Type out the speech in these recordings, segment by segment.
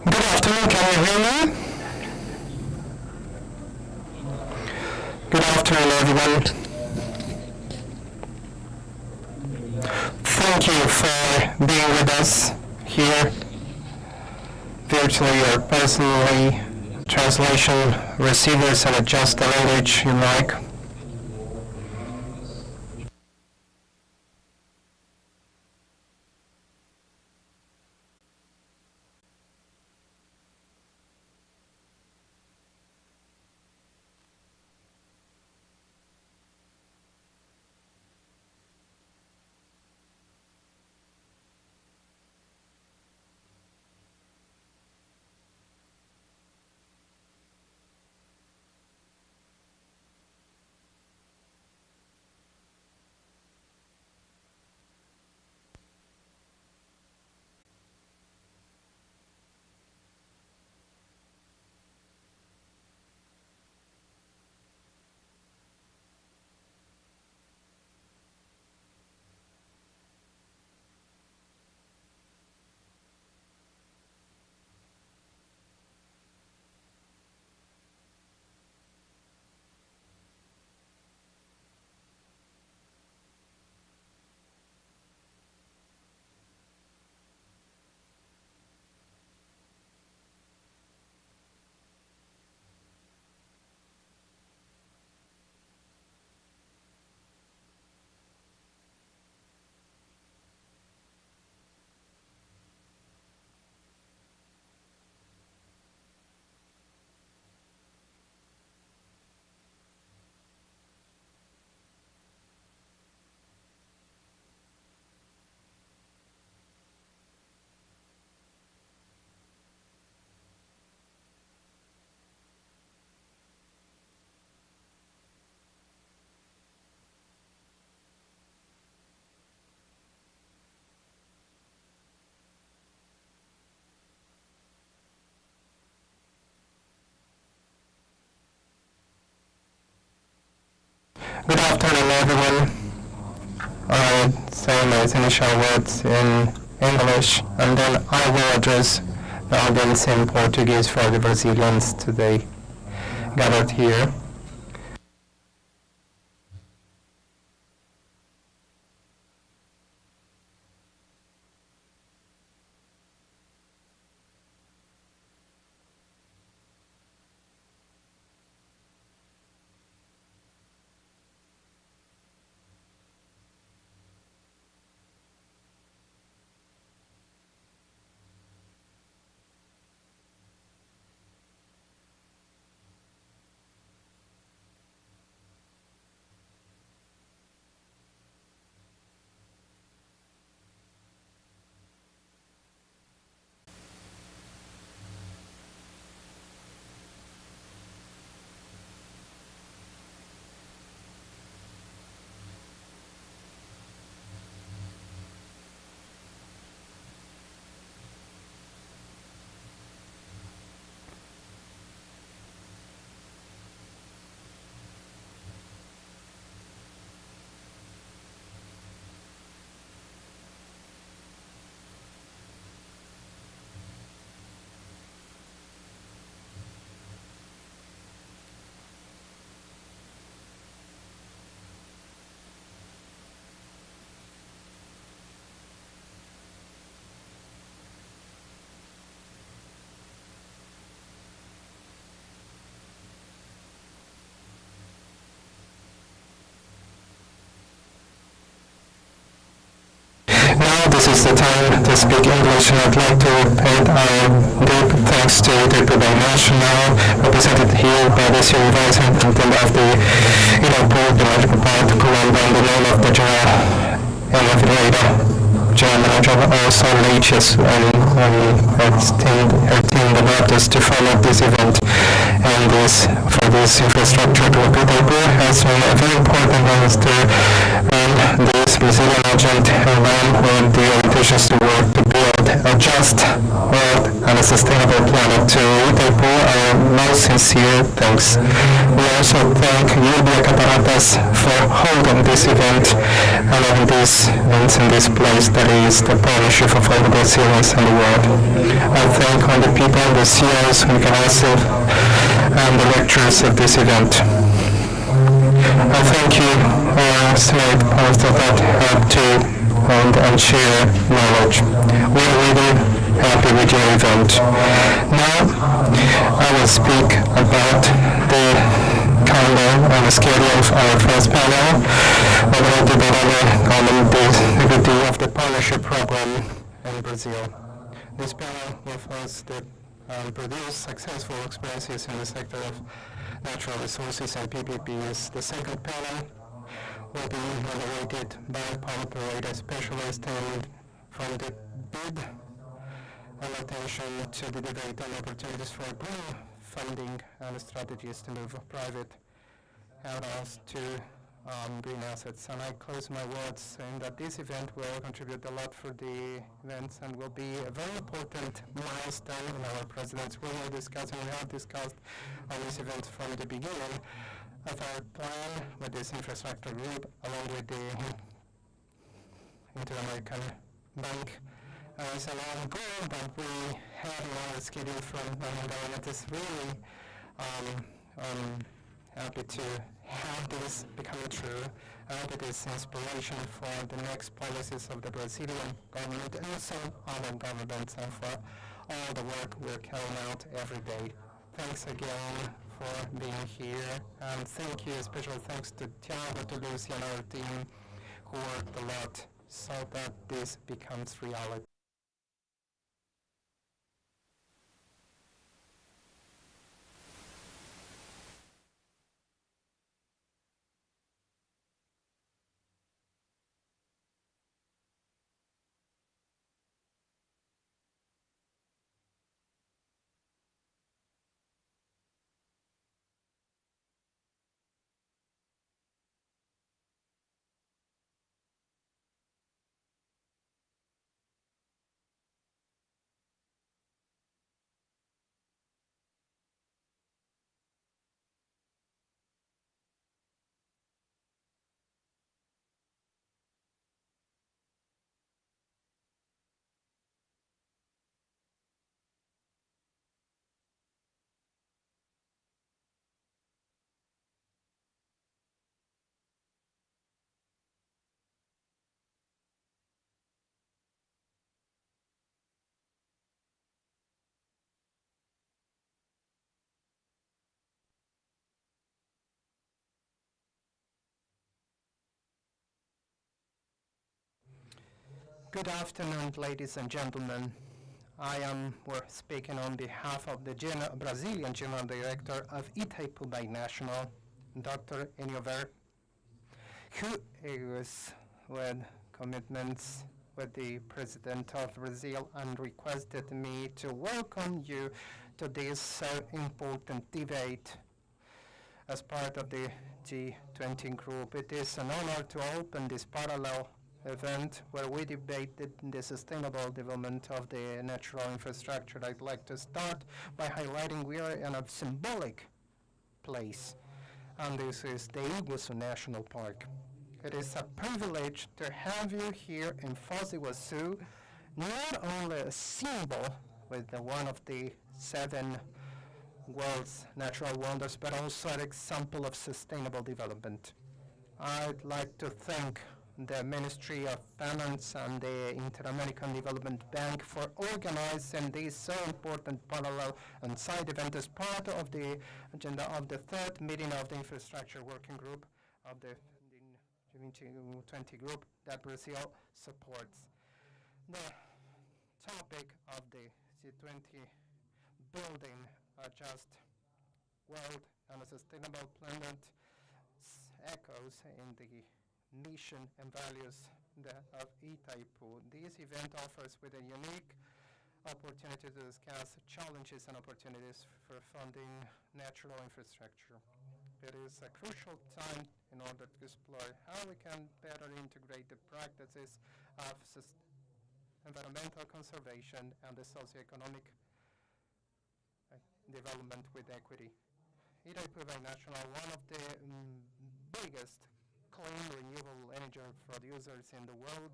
Good afternoon, can you hear me? Good afternoon, everyone. Thank you for being with us here, virtually or personally. Translation receivers and adjust the language you like. Good afternoon, everyone. I'll say my initial words in English, and then I will address the audience in Portuguese for the Brazilians today gathered here. Now this is the time to speak English, and I'd like to pay deep thanks to the National, represented here by the Senior Vice President of the the Medical Part, and the name of the General Manager, also Leaches, and her team developed us to follow this event and for this infrastructure to be. The has been a very important minister this Brazilian agent ran with the orientations to work to build a just world and a sustainable planet. To Itaipu, our most sincere thanks. We also thank Yulia Cataratas for holding this event and having these events in this place that is the partnership of all the Brazilians and the world. I thank all the people, the CEOs, Michelangelo, and the lecturers of this event. I thank you, our estimate pastor that helped to hold and share knowledge. We're really happy with your event. Now, I will speak about the calendar and the schedule of our first panel. We're going to develop on the activity of the partnership program in Brazil. This panel will first produce successful experiences in the sector of natural resources and PPPs. The second panel will be moderated by Paul Parade, specialist from the bid adaptation to the debate on opportunities for green funding and strategies to move private add-ons to green assets. And I close my words saying that this event will contribute a lot for the events and will be a very important milestone in our president's. We will discuss and we have discussed on this event from the beginning of our plan with this infrastructure group along with the Inter-American Bank. It's a long goal that we have in our schedule from now. It is really happy to have this become true. I hope it is inspiration for the next policies of the Brazilian government and also other governments and for all the work we're carrying out every day. Thanks again for being here, and thank you, special thanks to Thiago, to Lucy and our team who worked a lot so that this becomes reality. Good afternoon, ladies and gentlemen. I am speaking on behalf of the Brazilian General Director of Itaipu Binational, Dr. Eniover, who is with commitments with the President of Brazil and requested me to welcome you to this important debate as part of the G20 group. It is an honor to open this parallel event where we debated the sustainable development of the natural infrastructure. I'd like to start by highlighting we are in a symbolic place, and this is the Iguaçu National Park. It is a privilege to have you here in Foz do Iguaçu, not only a symbol with one of the 7 world's natural wonders, but also an example of sustainable development. I'd like to thank the Ministry of Finance and the Inter-American Development Bank for organizing this so important parallel and side event as part of the agenda of the 3rd meeting of the Infrastructure Working Group of the G20 group that Brazil supports. The topic of the G20 building a just world and a sustainable planet echoes in the mission and values of Itaipu. This event offers with a unique opportunity to discuss challenges and opportunities for funding natural infrastructure. It is a crucial time in order to explore how we can better integrate the practices of environmental conservation and the socioeconomic development with equity. Itaipu National, one of the biggest clean renewable energy producers in the world,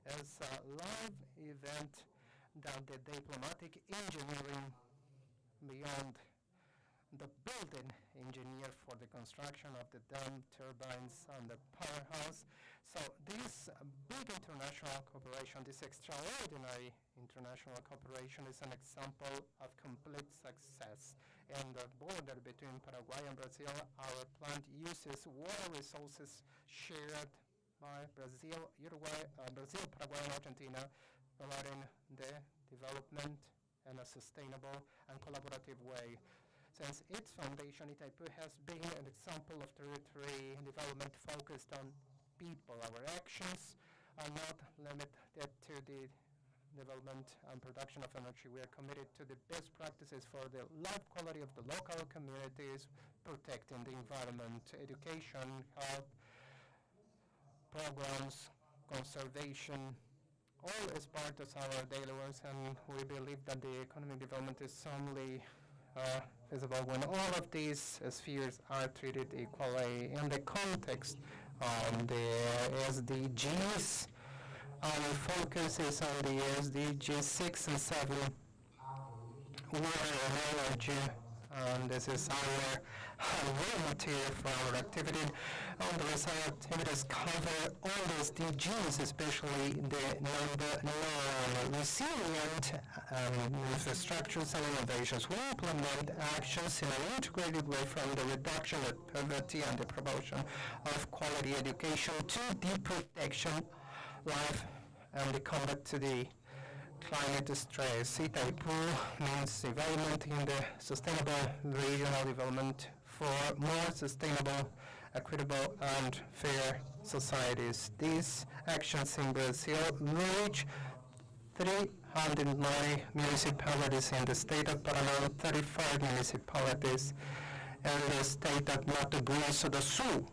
is a live event that the diplomatic engineering beyond the building engineer for the construction of the dam turbines and the powerhouse. So this big international cooperation, this extraordinary international cooperation is an example of complete success. In the border between Paraguay and Brazil, our plant uses water resources shared by Brazil, Uruguay, Brazil, Paraguay, and Argentina, promoting the development in a sustainable and collaborative way. Since its foundation, Itaipu has been an example of territory development focused on people. Our actions are not limited to the development and production of energy. We are committed to the best practices for the life quality of the local communities, protecting the environment, education, health, programs, conservation, all is part of our daily work, and we believe that the economic development is only visible when all of these spheres are treated equally. In the context of the SDGs, our focus is on the SDGs 6 and 7, water and energy. This is our raw material for our activity. Those activities cover all the SDGs, especially the number 9, resilient infrastructures and innovations. We implement actions in an integrated way from the reduction of poverty and the promotion of quality education to the protection life and the combat to the climate stress. Itaipu means development in the sustainable regional development for more sustainable, equitable, and fair societies. These actions in Brazil reach 390 municipalities in the state of Paraná, 35 municipalities in the state of Mato Grosso do Sul,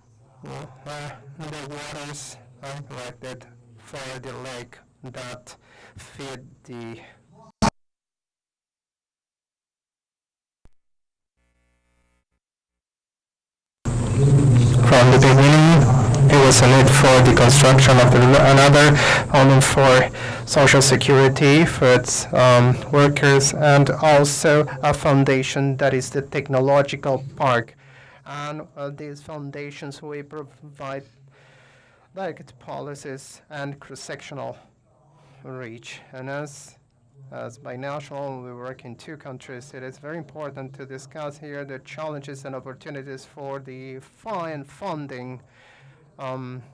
where the waters are collected for the lake that feed the from the beginning. It was a need for the construction of another only for social security for its workers, and also a foundation that is the technological park. And these foundations we provide direct policies and cross-sectional reach. And as binational, we work in 2 countries. It is very important to discuss here the challenges and opportunities for the funding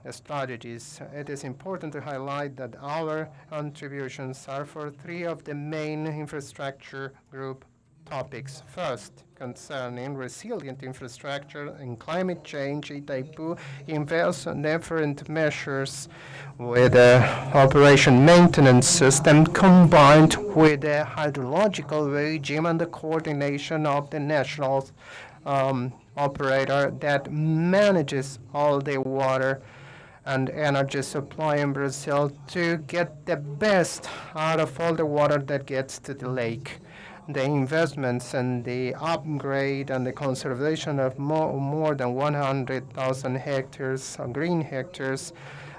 strategies. It is important to highlight that our contributions are for 3 of the main infrastructure group topics. First, concerning resilient infrastructure and climate change, Itaipu invests in different measures with the operation maintenance system combined with the hydrological regime and the coordination of the national operator that manages all the water and energy supply in Brazil to get the best out of all the water that gets to the lake. The investments and the upgrade and the conservation of more than 100,000 hectares of green hectares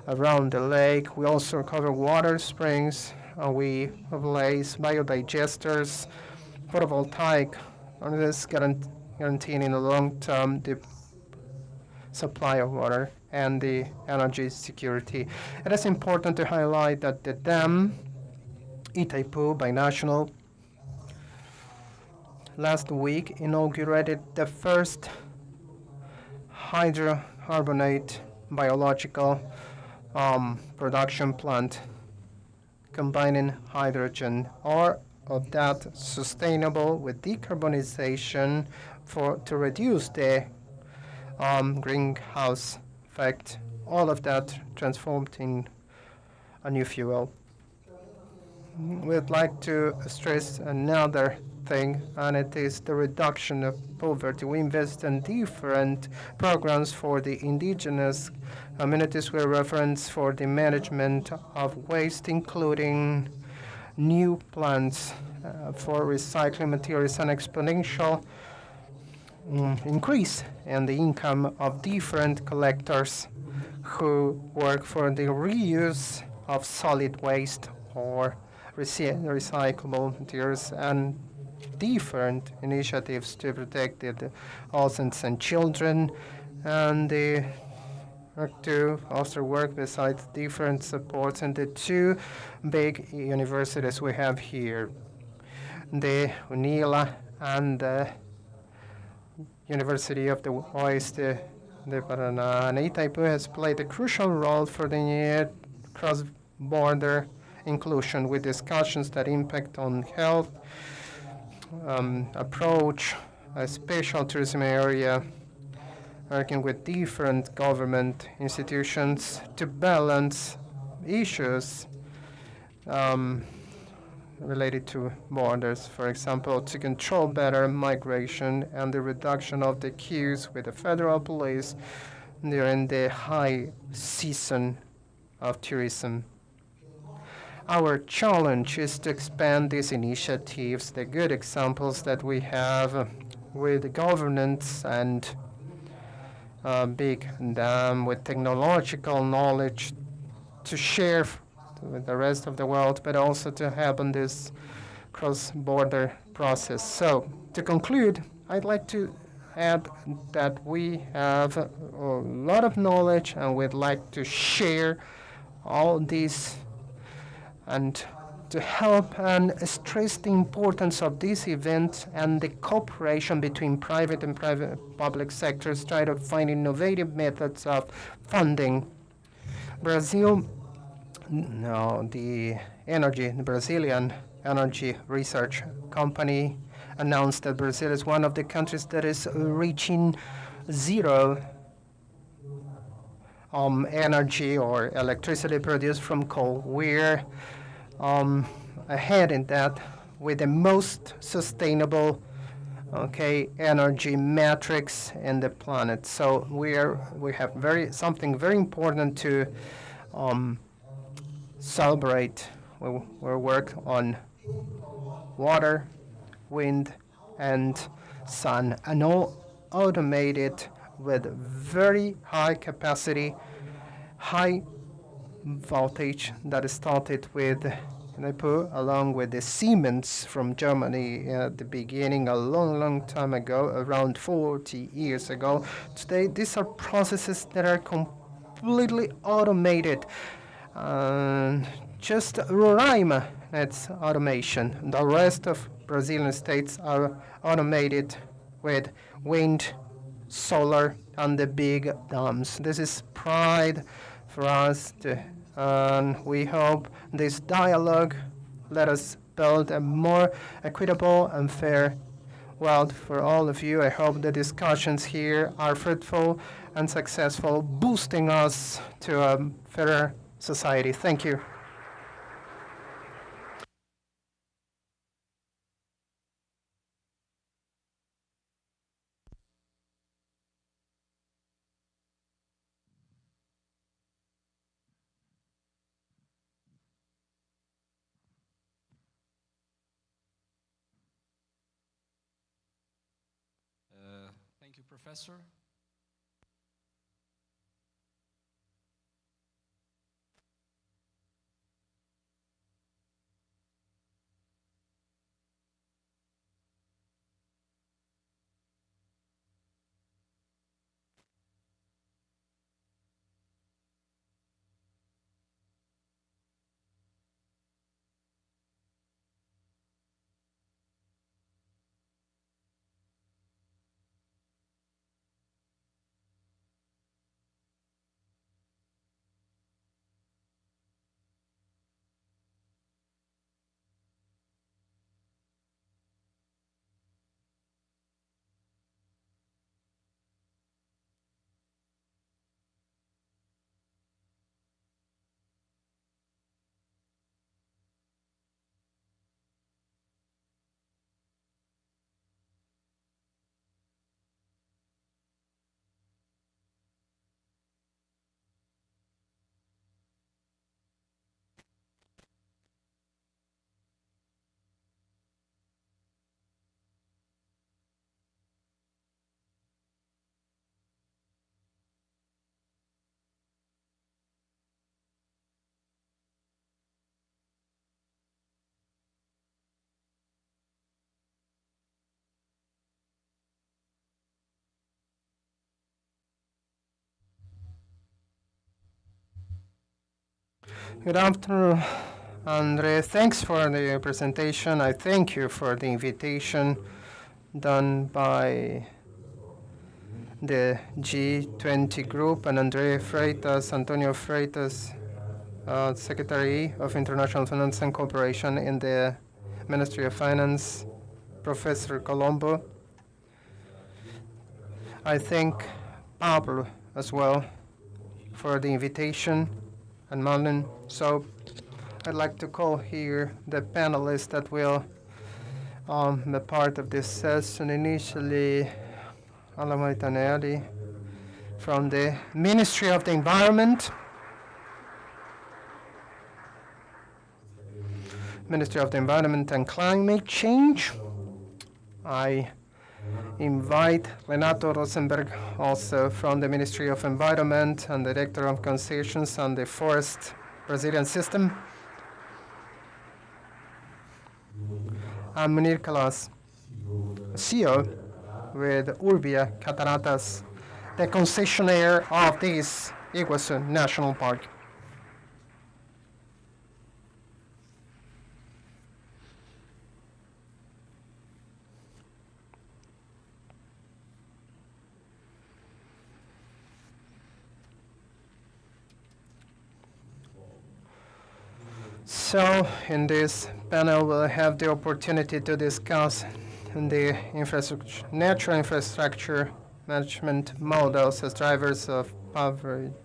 around the lake. We also cover water springs. We place biodigesters, photovoltaic, and this guaranteeing in the long term the supply of water and the energy security. It is important to highlight that the dam, Itaipu Binational, last week inaugurated the first hydrocarbonate biological production plant combining hydrogen or of that sustainable with decarbonization to reduce the greenhouse effect, all of that transformed in a new fuel. we'd like to stress another thing, and it is the reduction of poverty. We invest in different programs for the indigenous communities with reference for the management of waste, including new plants for recycling materials and exponential increase in the income of different collectors who work for the reuse of solid waste or recyclable materials, and different initiatives to protect the adolescents and children, and to also work besides different supports in the two big universities we have here, the UNILA and the University of the West, the Paraná. And Itaipu has played a crucial role for the cross-border inclusion with discussions that impact on health, approach a special tourism area, working with different government institutions to balance issues related to borders, for example, to control better migration and the reduction of the queues with the federal police during the high season of tourism. Our challenge is to expand these initiatives, the good examples that we have with governance and big dam with technological knowledge to share with the rest of the world, but also to help in this cross-border process. So, to conclude, I'd like to add that we have a lot of knowledge and we'd like to share all these and to help and stress the importance of this event and the cooperation between private and public sectors, try to find innovative methods of funding. Brazil, no, the Brazilian energy research company announced that Brazil is one of the countries that is reaching zero energy or electricity produced from coal. We're ahead in that with the most sustainable energy metrics in the planet. So we have something very important to celebrate. We work on water, wind, and sun, and all automated with very high capacity, high voltage that started with Nepal, along with the Siemens from Germany at the beginning, a long time ago, around 40 years ago. Today, these are processes that are completely automated. Just Roraima, that's automation. The rest of Brazilian states are automated with wind, solar, and the big dams. This is pride for us, and we hope this dialogue let us build a more equitable and fair world for all of you. I hope the discussions here are fruitful and successful, boosting us to a fairer society. Thank you. Thank you, Professor. Good afternoon, Andre. Thanks for the presentation. I thank you for the invitation done by the G20 group and Andre Freitas, Antonio Freitas, Secretary of International Finance and Cooperation in the Ministry of Finance, Professor Colombo. I thank Pablo as well for the invitation and Marlon. So I'd like to call here the panelists that will be part of this session. Initially, Alamo Itanelli from the Ministry of the Environment, Ministry of the Environment and Climate Change. I invite Renato Rosenberg, also from the Ministry of Environment and Director of Concessions on the Forest Brazilian System. I'm Munir Kalas, CEO with Urbia Cataratas, the concessionaire of this Iguaçu National Park. So, in this panel, we'll have the opportunity to discuss the natural infrastructure management models as drivers of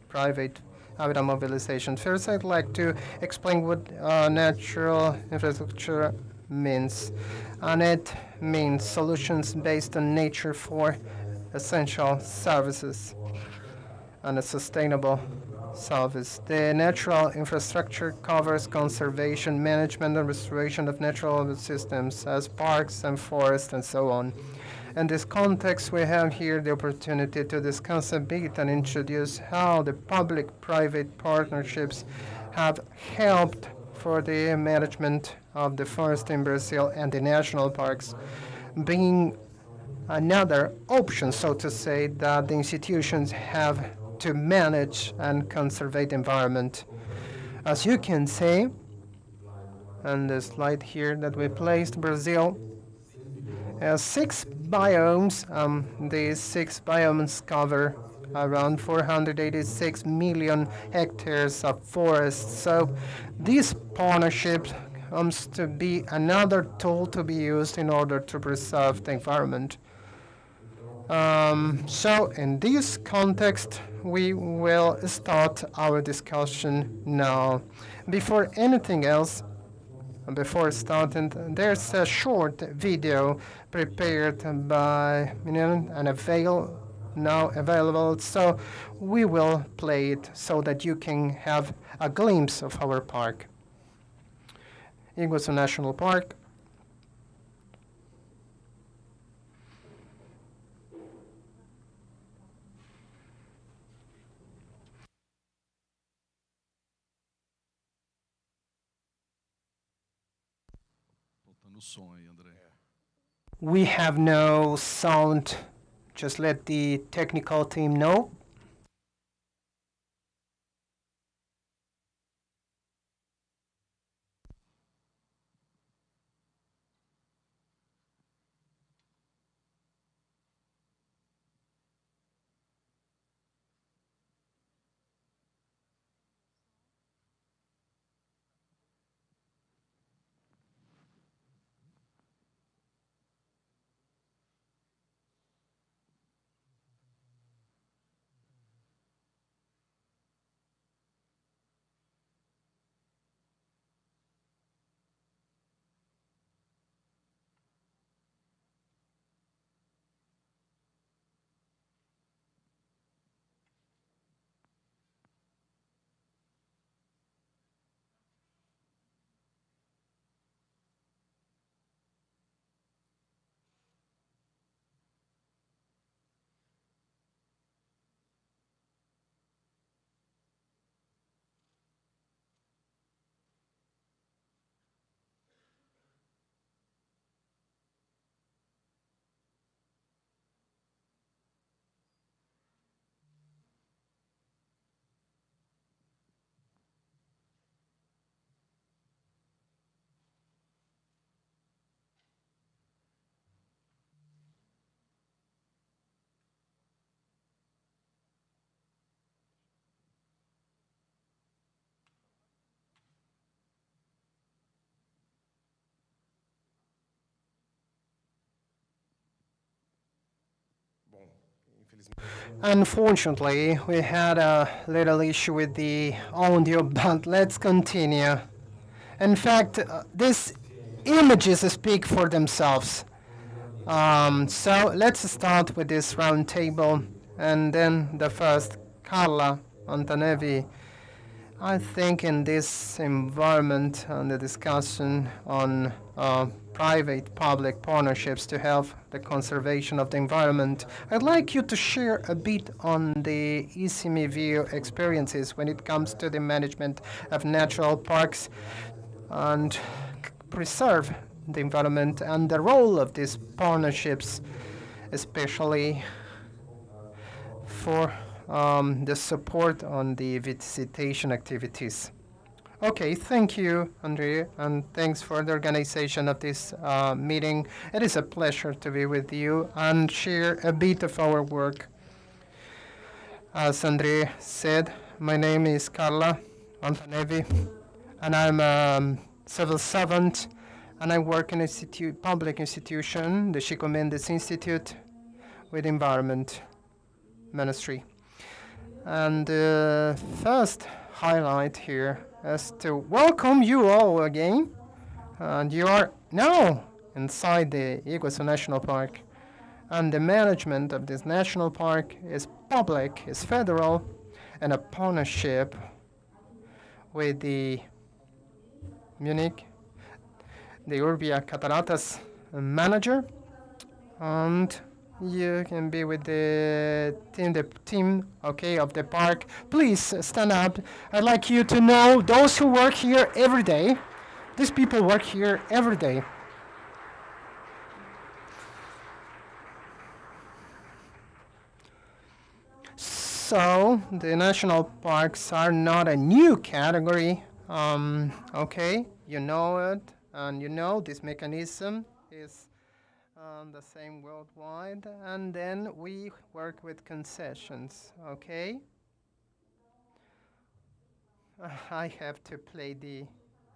private habitat mobilization. First, I'd like to explain what natural infrastructure means. And it means solutions based on nature for essential services and a sustainable service. The natural infrastructure covers conservation, management, and restoration of natural systems as parks and forests and so on. In this context, we have here the opportunity to discuss a bit and introduce how the public-private partnerships have helped for the management of the forest in Brazil and the national parks, being another option, so to say, that the institutions have to manage and conserve the environment. As you can see on the slide here that we placed, Brazil has 6 biomes. These 6 biomes cover around 486 million hectares of forest. So this partnership comes to be another tool to be used in order to preserve the environment. So in this context, we will start our discussion now. Before anything else, before starting, there's a short video prepared by and now available. So we will play it so that you can have a glimpse of our park. Iguaçu National Park. We have no sound. Just let the technical team know. Unfortunately, we had a little issue with the audio, but let's continue. In fact, these images speak for themselves. So let's start with this round table, and then the first, Carla Antonevi. I think in this environment and the discussion on private-public partnerships to help the conservation of the environment, I'd like you to share a bit on the ECME view experiences when it comes to the management of natural parks and preserve the environment and the role of these partnerships, especially for the support on the visitation activities. Okay, thank you, Andre, and thanks for the organization of this meeting. It is a pleasure to be with you and share a bit of our work. As Andre said, my name is Carla Antonevi, and I'm a civil servant, and I work in a public institution, the Chico Mendes Institute, with Environment Ministry. And the first highlight here is to welcome you all again. And you are now inside the Iguaçu National Park. And the management of this national park is public, is federal, and a partnership with the Munich, the Urbia Cataratas manager. And you can be with the team, okay, of the park. Please stand up. I'd like you to know those who work here every day. These people work here every day. So the national parks are not a new category. Okay, you know it, and you know this mechanism is the same worldwide, and then we work with concessions, okay? I have to play the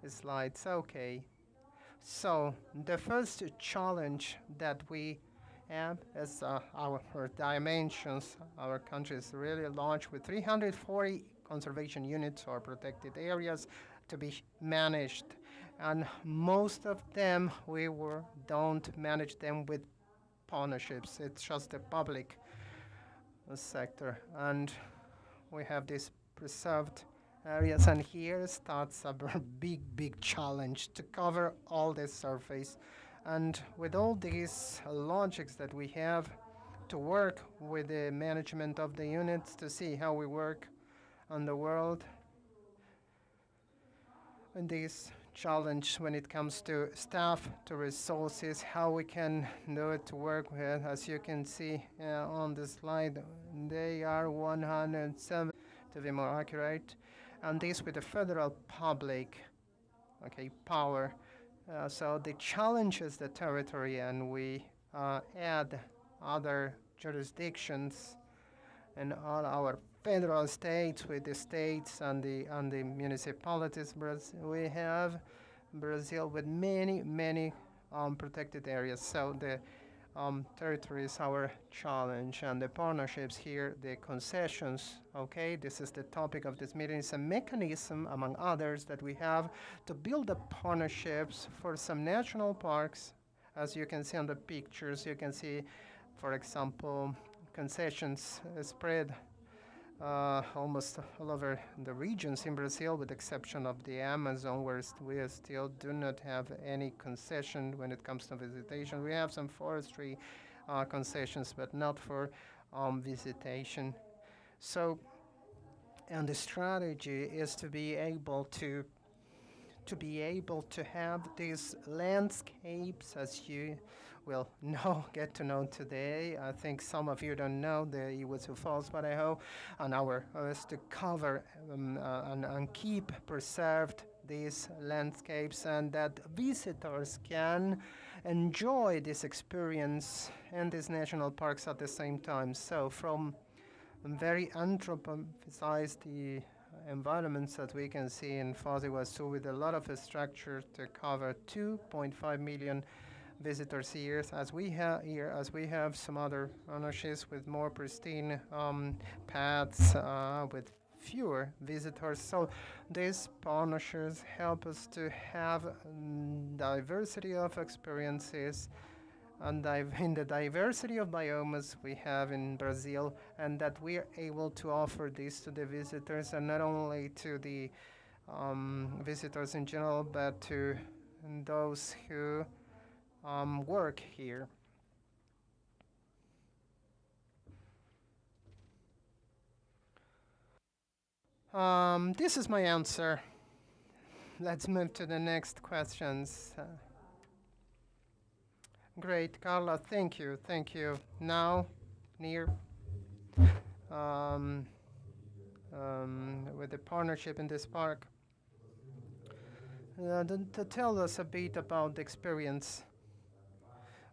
slides, okay. So the first challenge that we have is our dimensions. Our country is really large with 340 conservation units or protected areas to be managed, and most of them don't manage them with partnerships. It's just the public sector, and we have these preserved areas, and here starts a big challenge to cover all this surface. And with all these logics that we have to work with the management of the units to see how we work on the world, and this challenge when it comes to staff, to resources, how we can do it to work with. As you can see on the slide, they are 107 to be more accurate, and this with the federal public, okay, power. So the challenge is the territory, and we add other jurisdictions and all our federal states with the states and the municipalities. We have Brazil with many protected areas. So the territory is our challenge, and the partnerships here, the concessions. Okay, this is the topic of this meeting. It's a mechanism, among others, that we have to build the partnerships for some national parks. As you can see on the pictures, you can see, for example, concessions spread almost all over the regions in Brazil, with the exception of the Amazon, where we still do not have any concession when it comes to visitation. We have some forestry concessions, but not for visitation. So, and the strategy is to be able to have these landscapes, as you will get to know today. I think some of you don't know the Iguaçu Falls, but I hope on our is to cover and keep preserved these landscapes, and that visitors can enjoy this experience in these national parks at the same time. So from very anthropomorphized the environments that we can see in Foz do Iguaçu, with a lot of structure to cover 2.5 million visitors here, as we have some other ownerships with more pristine paths, with fewer visitors. So these partnerships help us to have diversity of experiences and in the diversity of biomes we have in Brazil, and that we are able to offer this to the visitors, and not only to the visitors in general, but to those who work here. This is my answer. Let's move to the next questions. Great, Carla, thank you, thank you. Now, near um, with the partnership in this park, to tell us a bit about the experience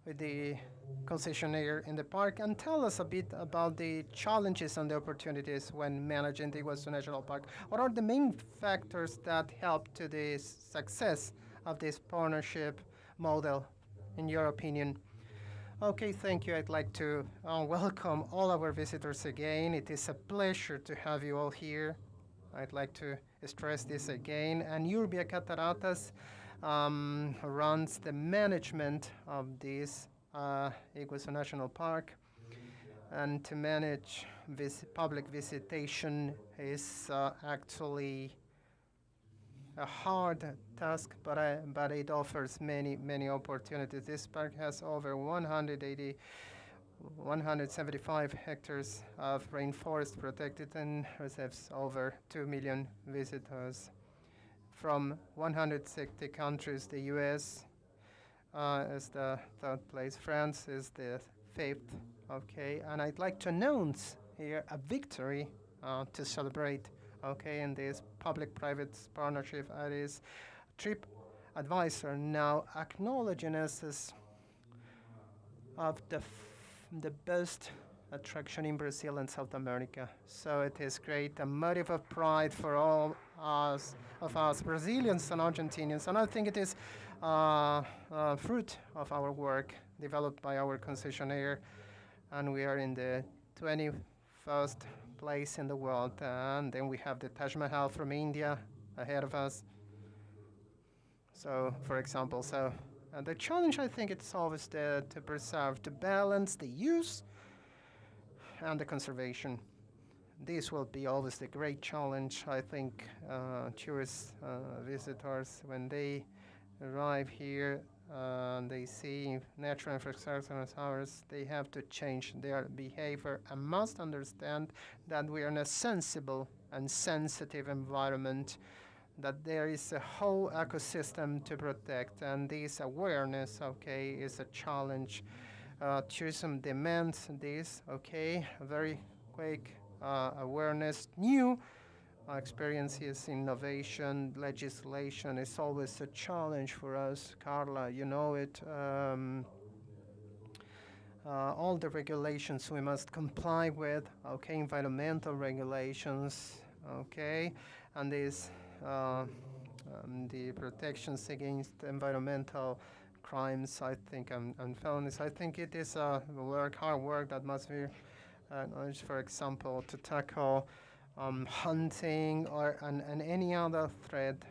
with the concessionaire in the park, and tell us a bit about the challenges and the opportunities when managing the Iguaçu National Park. What are the main factors that help to the success of this partnership model, in your opinion? Okay, thank you. I'd like to welcome all our visitors again. It is a pleasure to have you all here. I'd like to stress this again. And Urbia Cataratas runs the management of this Iguaçu National Park. And to manage public visitation is actually a hard task, but it offers many opportunities. This park has over 175 hectares of rainforest protected and receives over 2 million visitors from 160 countries. The US is the third place. France is the fifth. Okay, and I'd like to announce here a victory to celebrate. Okay, in this public-private partnership, that is Trip Advisor now acknowledging us as of the best attraction in Brazil and South America. So it is great, a motive of pride for all of us Brazilians and Argentinians, and I think it is fruit of our work developed by our concessionaire, and we are in the 21st place in the world, and then we have the Taj Mahal from India ahead of us. So, for example, the challenge, I think, it's always to preserve, to balance the use and the conservation. This will be always the great challenge, I think. Tourist visitors, when they arrive here, they see natural infrastructure as ours, they have to change their behavior and must understand that we are in a sensible and sensitive environment, that there is a whole ecosystem to protect, and this awareness, okay, is a challenge. Tourism demands this, okay, very quick awareness, new experiences, innovation, legislation is always a challenge for us. Carla, you know it. All the regulations we must comply with, okay, environmental regulations, okay, and this the protections against environmental crimes, I think, and felonies. I think it is a hard work that must be acknowledged, for example, to tackle hunting and any other threat.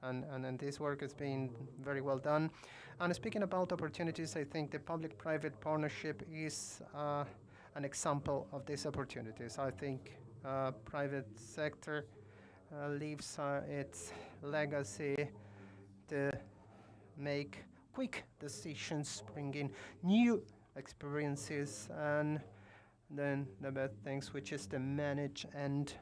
And this work is being very well done. And speaking about opportunities, I think the public-private partnership is an example of these opportunities. I think private sector leaves its legacy to make quick decisions, bringing new experiences, and then the bad things, which is to manage and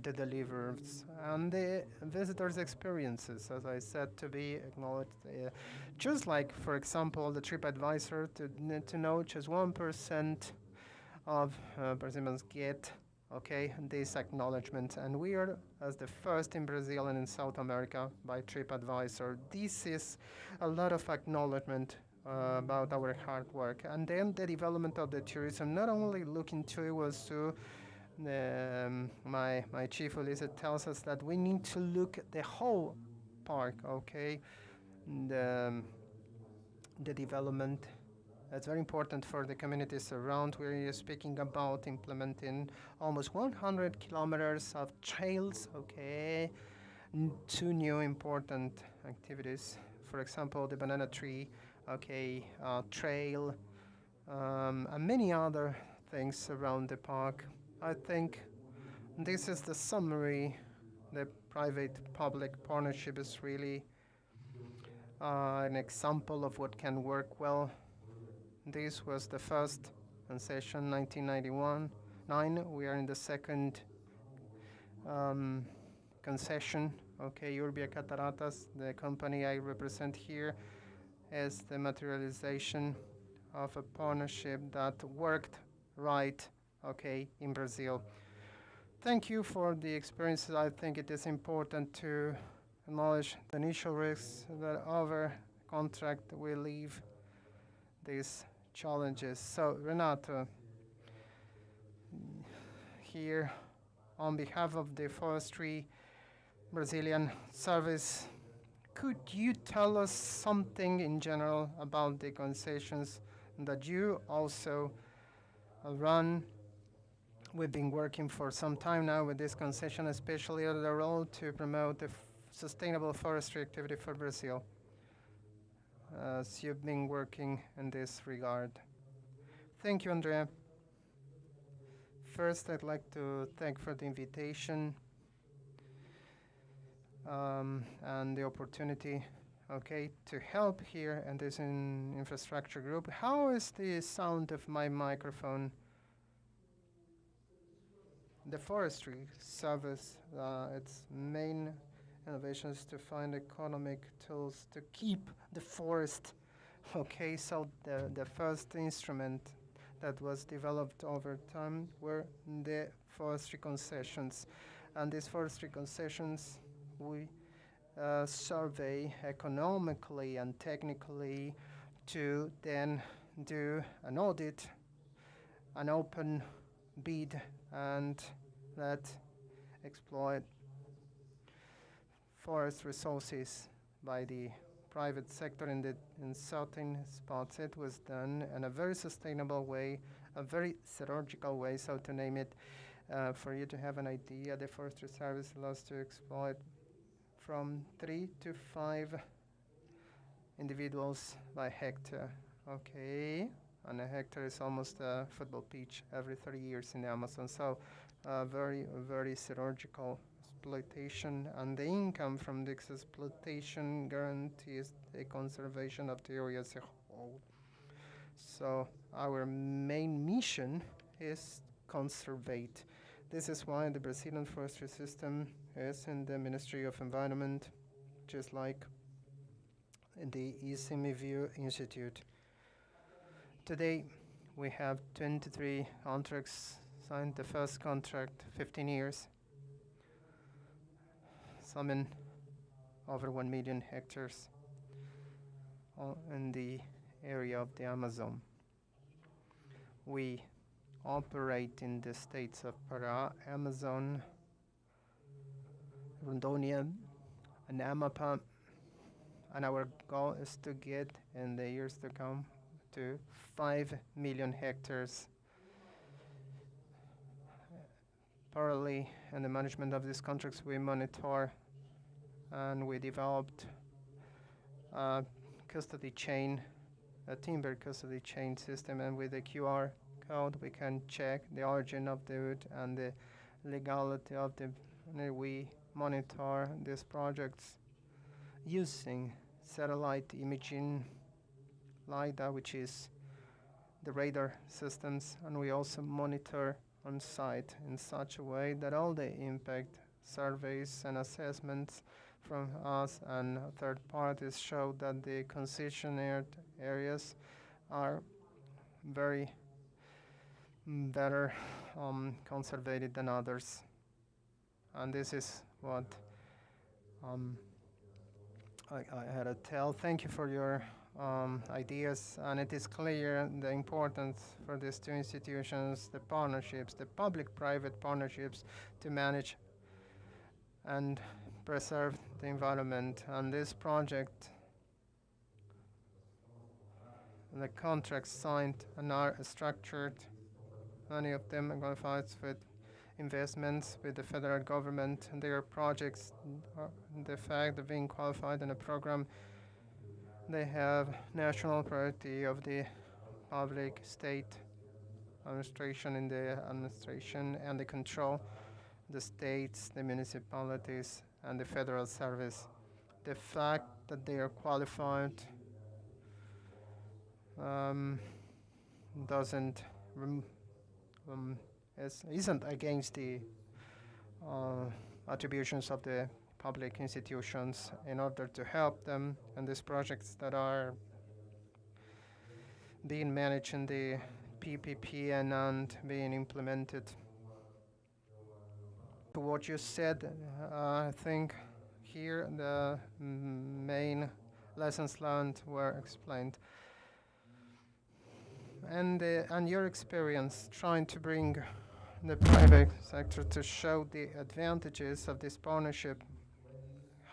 the delivers and the visitors' experiences, as I said, to be acknowledged. Just like, for example, the TripAdvisor, to know just 1% of Brazilians get, okay, this acknowledgement, and we are as the first in Brazil and in South America by TripAdvisor. This is a lot of acknowledgement about our hard work, and then the development of the tourism. Not only looking to Iguaçu, my chief Ulysses tells us that we need to look at the whole park, okay, the development. It's very important for the communities around. We're speaking about implementing almost 100 kilometers of trails, okay? Two new important activities. For example, the banana tree, okay, trail, and many other things around the park. I think this is the summary. The private-public partnership is really an example of what can work well. This was the first concession, 1991. We are in the second concession. Okay, Urbia Cataratas, the company I represent here, is the materialization of a partnership that worked right, okay, in Brazil. Thank you for the experiences. I think it is important to acknowledge the initial risks that our contract will leave these challenges. So, Renato, here on behalf of the Forestry Brazilian Service, could you tell us something in general about the concessions that you also run? We've been working for some time now with this concession, especially the role to promote the sustainable forestry activity for Brazil. As you've been working in this regard. Thank you, Andrea. First, I'd like to thank for the invitation and the opportunity, okay, to help here in this infrastructure group. How is the sound of my microphone? The forestry service, its main innovation is to find economic tools to keep the forest. Okay, so the first instrument that was developed over time were the forestry concessions. And these forestry concessions, we survey economically and technically to then do an audit, an open bid, and let exploit forest resources by the private sector in certain spots. It was done in a very sustainable way, a very surgical way, so to name it. For you to have an idea, the Forestry Service allows to exploit from 3 to 5 individuals by hectare. Okay, and a hectare is almost a football pitch every 30 years in the Amazon. So very, very surgical exploitation, and the income from this exploitation guarantees the conservation of the area as a whole. So our main mission is conservate. This is why the Brazilian forestry system is in the Ministry of Environment, just like in the ICMView Institute. Today, we have 23 contracts signed. The first contract, 15 years, summing over 1 million hectares in the area of the Amazon. We operate in the states of Pará, Amazon, Rondônia, and Amapá, and our goal is to get in the years to come to 5 million hectares. Parallelly, in the management of these contracts, we monitor and we developed a custody chain, a timber custody chain system, and with the QR code we can check the origin of the wood and the legality of the. We monitor these projects using satellite imaging, LiDAR, which is the radar systems, and we also monitor on site in such a way that all the impact surveys and assessments from us and third parties show that the concessionaire areas are very better conserved than others. And this is what I had to tell. Thank you for your ideas, and it is clear the importance for these two institutions, the partnerships, the public-private partnerships, to manage and preserve the environment. And this project the contracts signed and are structured. Many of them are qualified with investments with the federal government, and their projects, the fact of being qualified in a program, they have national priority of the public state administration in the administration and the control the states, the municipalities, and the federal service. The fact that they are qualified doesn't isn't against the attributions of the public institutions in order to help them in these projects that are being managed in the PPP and being implemented. To what you said, I think here the main lessons learned were explained. And your experience trying to bring the private sector to show the advantages of this partnership.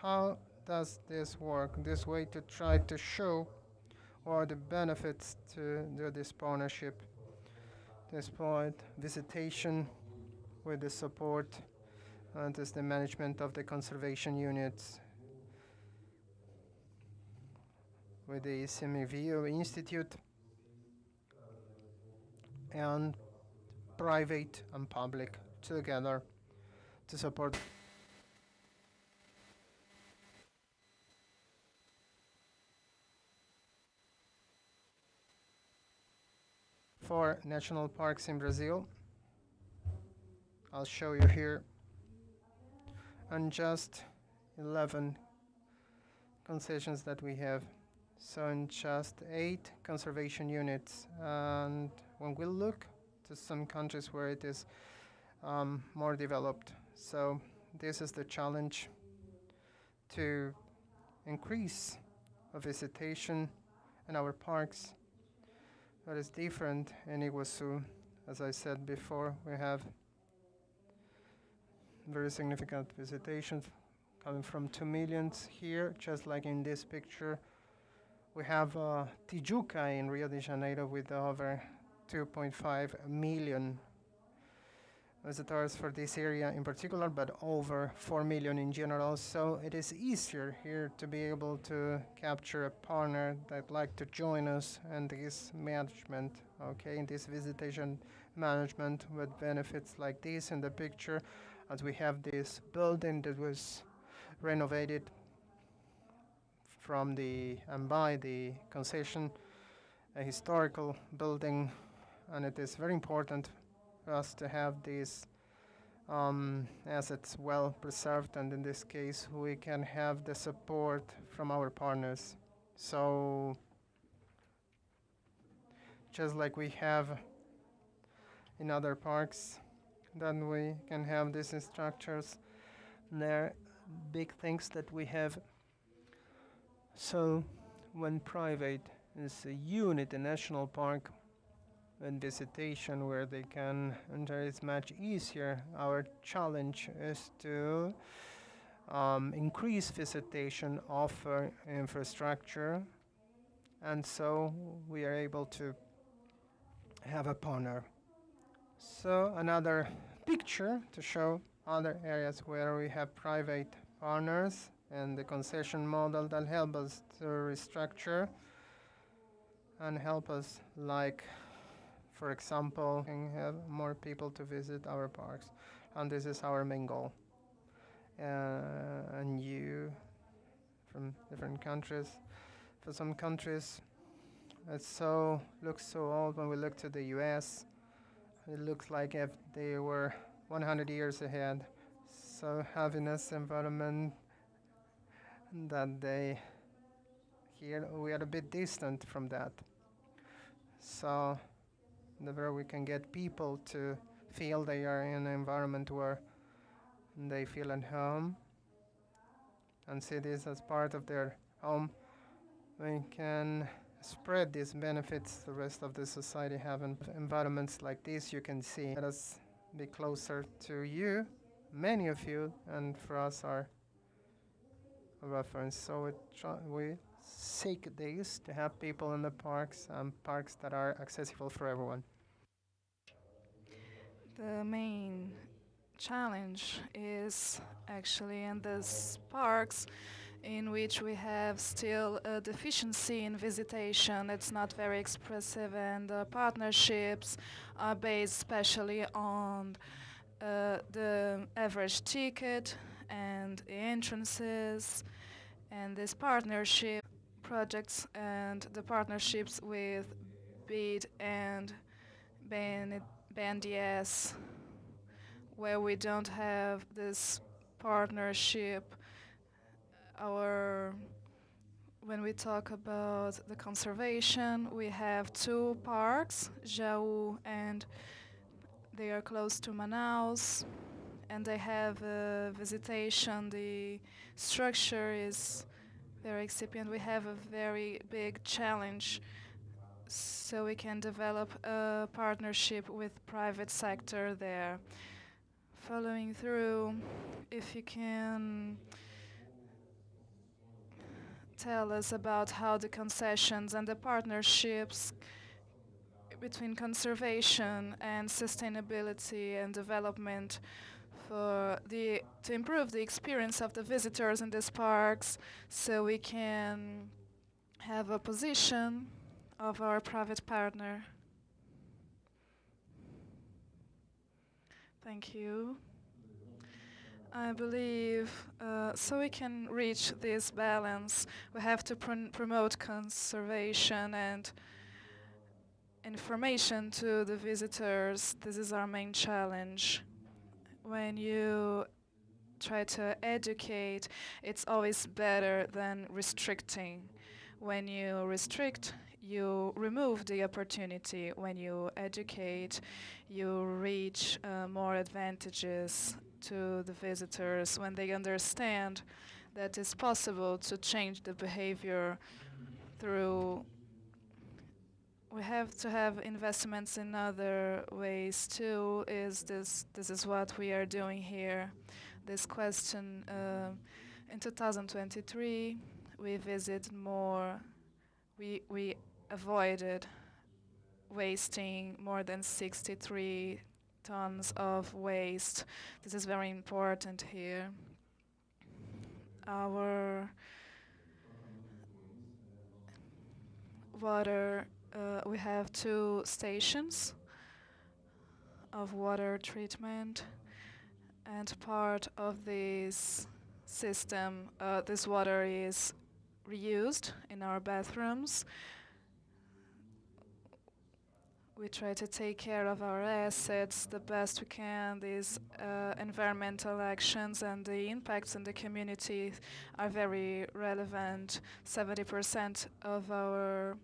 How does this work? This way to try to show what are the benefits to do this partnership, despite visitation with the support and as the management of the conservation units with the Semivio Institute and private and public together to support for national parks in Brazil. I'll show you here, and just 11 concessions that we have. So in just 8 conservation units, and when we look to some countries where it is more developed, so this is the challenge to increase visitation in our parks. That is different in Iguaçu. As I said before, we have very significant visitations coming from 2 million here, just like in this picture. We have Tijuca in Rio de Janeiro with over 2.5 million visitors for this area in particular, but over 4 million in general. So it is easier here to be able to capture a partner that'd like to join us in this management, okay, in this visitation management with benefits like this in the picture, as we have this building that was renovated from the and by the concession, a historical building, and it is very important for us to have these assets well preserved, and in this case we can have the support from our partners. So just like we have in other parks, then we can have these structures. There big things that we have. So when private is a unit, a national park, and visitation where they can enter is much easier. Our challenge is to increase visitation, offer infrastructure, and so we are able to have a partner. So another picture to show other areas where we have private partners and the concession model that help us to restructure and help us, like, for example, can have more people to visit our parks, and this is our main goal. And you from different countries, for some countries it looks so old. When we look to the US, it looks like if they were 100 years ahead. So having this environment that they here, we are a bit distant from that. So where we can get people to feel they are in an environment where they feel at home and see this as part of their home, we can spread these benefits the rest of the society. Having environments like this, you can see, let us be closer to you, many of you, and for us are a reference. So we seek this to have people in the parks, parks that are accessible for everyone. The main challenge is actually in these parks in which we have still a deficiency in visitation. It's not very expressive, and the partnerships are based especially on the average ticket and the entrances, and this partnership projects and the partnerships with BID and BNDES, where we don't have this partnership. Our When we talk about the conservation, we have two parks, Jaú, and they are close to Manaus, and they have visitation. The structure is very excipient. We have a very big challenge, so we can develop a partnership with private sector there. Following through, if you can tell us about how the concessions and the partnerships between conservation and sustainability and development to improve the experience of the visitors in these parks, so we can have a position of our private partner. Thank you. I believe so we can reach this balance, we have to promote conservation and information to the visitors. This is our main challenge. When you try to educate, it's always better than restricting. When you restrict, you remove the opportunity. When you educate, you reach more advantages to the visitors when they understand that it's possible to change the behavior through. We have to have investments in other ways too. This is what we are doing here. This question in 2023, we visited more. We avoided wasting more than 63 tons of waste. This is very important here. Our water, we have two stations of water treatment, and part of this system, this water is reused in our bathrooms. We try to take care of our assets the best we can. These environmental actions and the impacts in the community are very relevant. 70% of our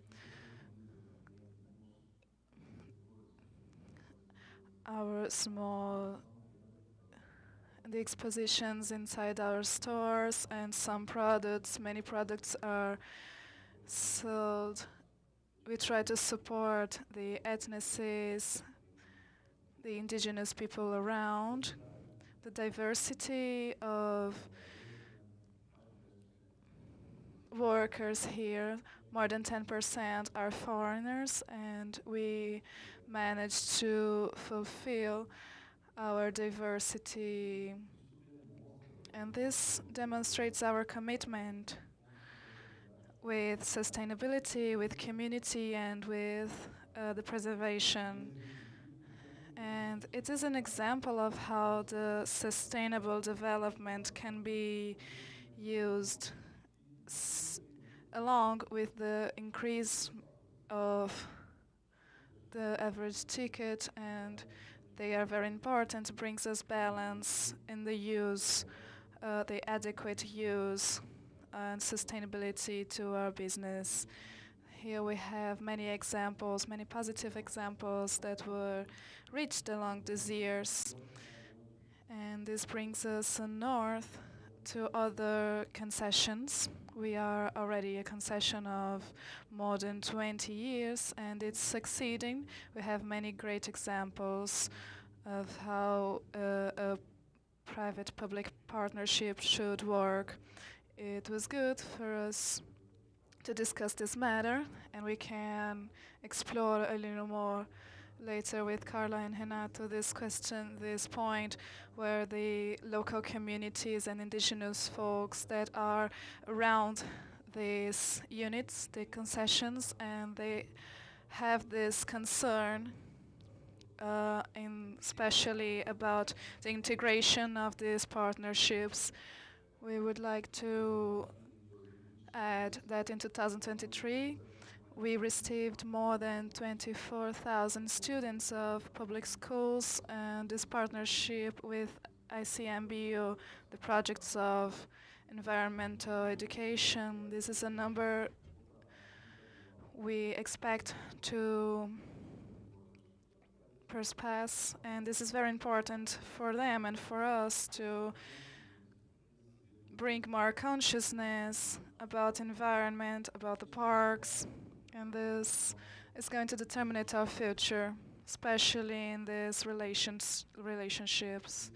small the expositions inside our stores, and many products are sold. We try to support the ethnicities, the indigenous people around, the diversity of workers here. More than 10% are foreigners, and we managed to fulfill our diversity. And this demonstrates our commitment with sustainability, with community, and with the preservation. And it is an example of how the sustainable development can be used along with the increase of the average ticket, and they are very important. It brings us balance in the use, the adequate use and sustainability to our business. Here we have many examples, many positive examples that were reached along these years. And this brings us north to other concessions. We are already a concession of more than 20 years, and it's succeeding. We have many great examples of how a private-public partnership should work. It was good for us to discuss this matter, and we can explore a little more later with Carla and Renato this point where the local communities and indigenous folks that are around these units, the concessions, and they have this concern especially about the integration of these partnerships. We would like to add that in 2023 we received more than 24,000 students of public schools, and this partnership with ICMBU, the projects of environmental education, this is a number we expect to pass, and this is very important for them and for us to bring more consciousness about environment, about the parks, and this is going to determine our future, especially in these relationships.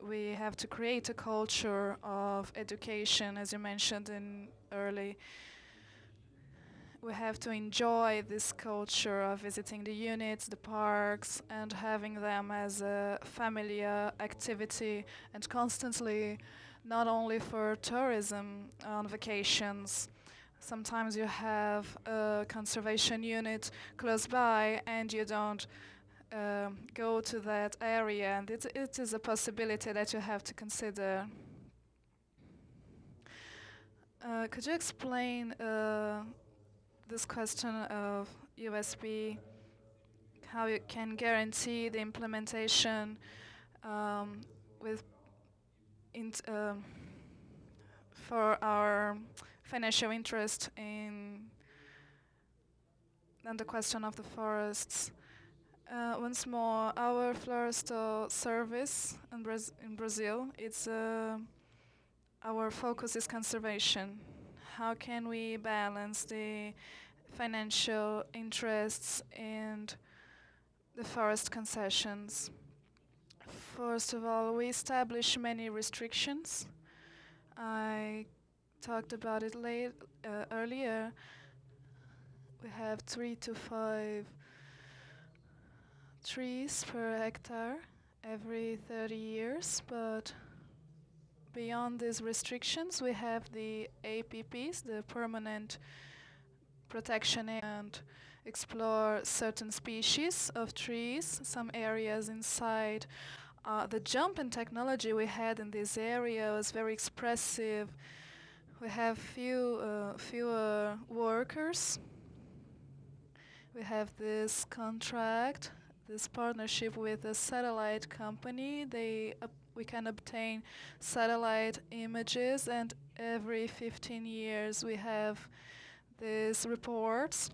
We have to create a culture of education, as you mentioned in early. We have to enjoy this culture of visiting the units, the parks, and having them as a familiar activity, and constantly, not only for tourism on vacations. Sometimes you have a conservation unit close by and you don't go to that area, and it is a possibility that you have to consider. Could you explain this question of USB, how you can guarantee the implementation with for our financial interest in and the question of the forests. Once more, our florestal service in Brazil, it's our focus is conservation. How can we balance the financial interests and the forest concessions? First of all, we establish many restrictions. I talked about it earlier. We have 3 to 5 trees per hectare every 30 years, but beyond these restrictions, we have the APPs, the permanent protection, and explore certain species of trees, some areas inside. The jump in technology we had in this area was very expressive. We have fewer workers. We have this contract, this partnership with a satellite company. We can obtain satellite images, and every 15 years we have these reports.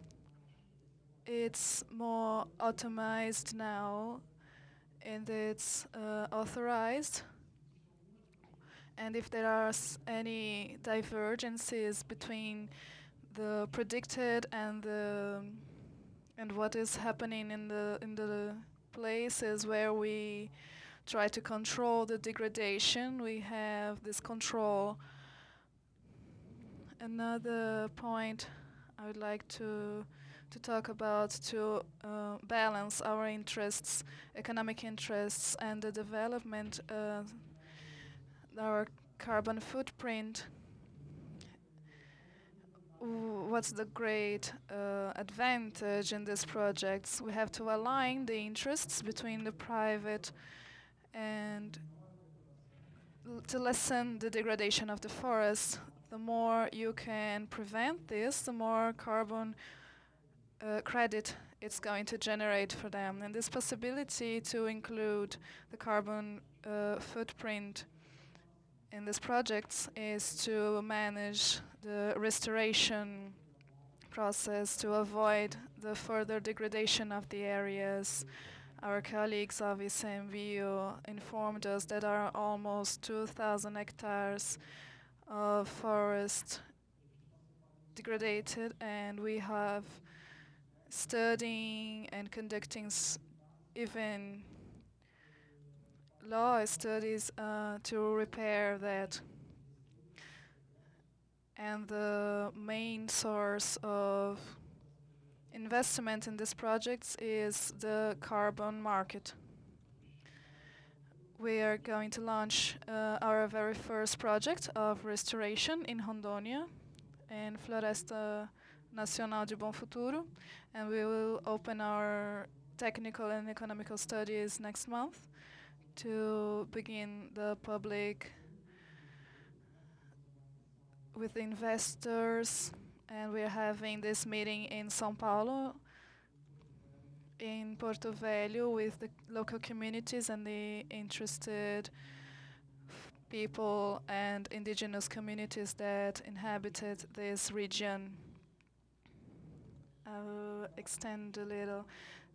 It's more automized now, and it's authorized. And if there are any divergences between the predicted and what is happening in the places where we try to control the degradation, we have this control. Another point I would like to talk about to balance our interests, economic interests, and the development, our carbon footprint. What's the great advantage in these projects? We have to align the interests between the private and to lessen the degradation of the forest. The more you can prevent this, the more carbon credit it's going to generate for them. And this possibility to include the carbon footprint in these projects is to manage the restoration process to avoid the further degradation of the areas. Our colleagues of ICMBio informed us that there are almost 2,000 hectares of forest degraded, and we have studying and conducting even law studies to repair that. And the main source of investment in these projects is the carbon market. We are going to launch our very first project of restoration in Rondônia, in Floresta Nacional de Bom Futuro, and we will open our technical and economical studies next month to begin the public with investors, and we're having this meeting in São Paulo, in Porto Velho, with the local communities and the interested people and indigenous communities that inhabited this region. I will extend a little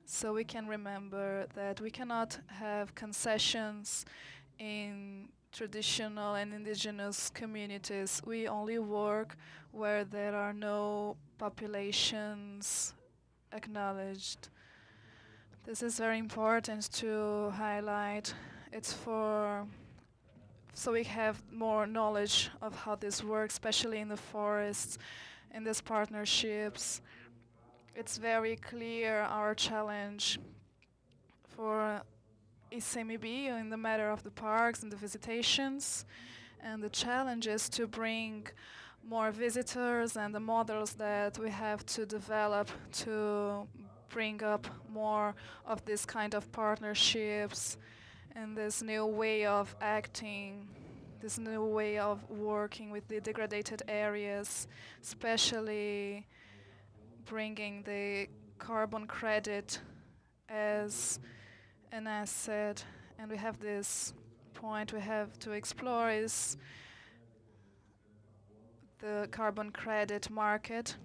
so we can remember that we cannot have concessions in traditional and indigenous communities. We only work where there are no populations acknowledged. This is very important to highlight. It's so we have more knowledge of how this works, especially in the forests, in these partnerships. It's very clear our challenge for ICMB in the matter of the parks and the visitations, and the challenge is to bring more visitors and the models that we have to develop to bring up more of this kind of partnerships and this new way of acting, this new way of working with the degraded areas, especially bringing the carbon credit as an asset. And we have this point we have to explore is the carbon credit market.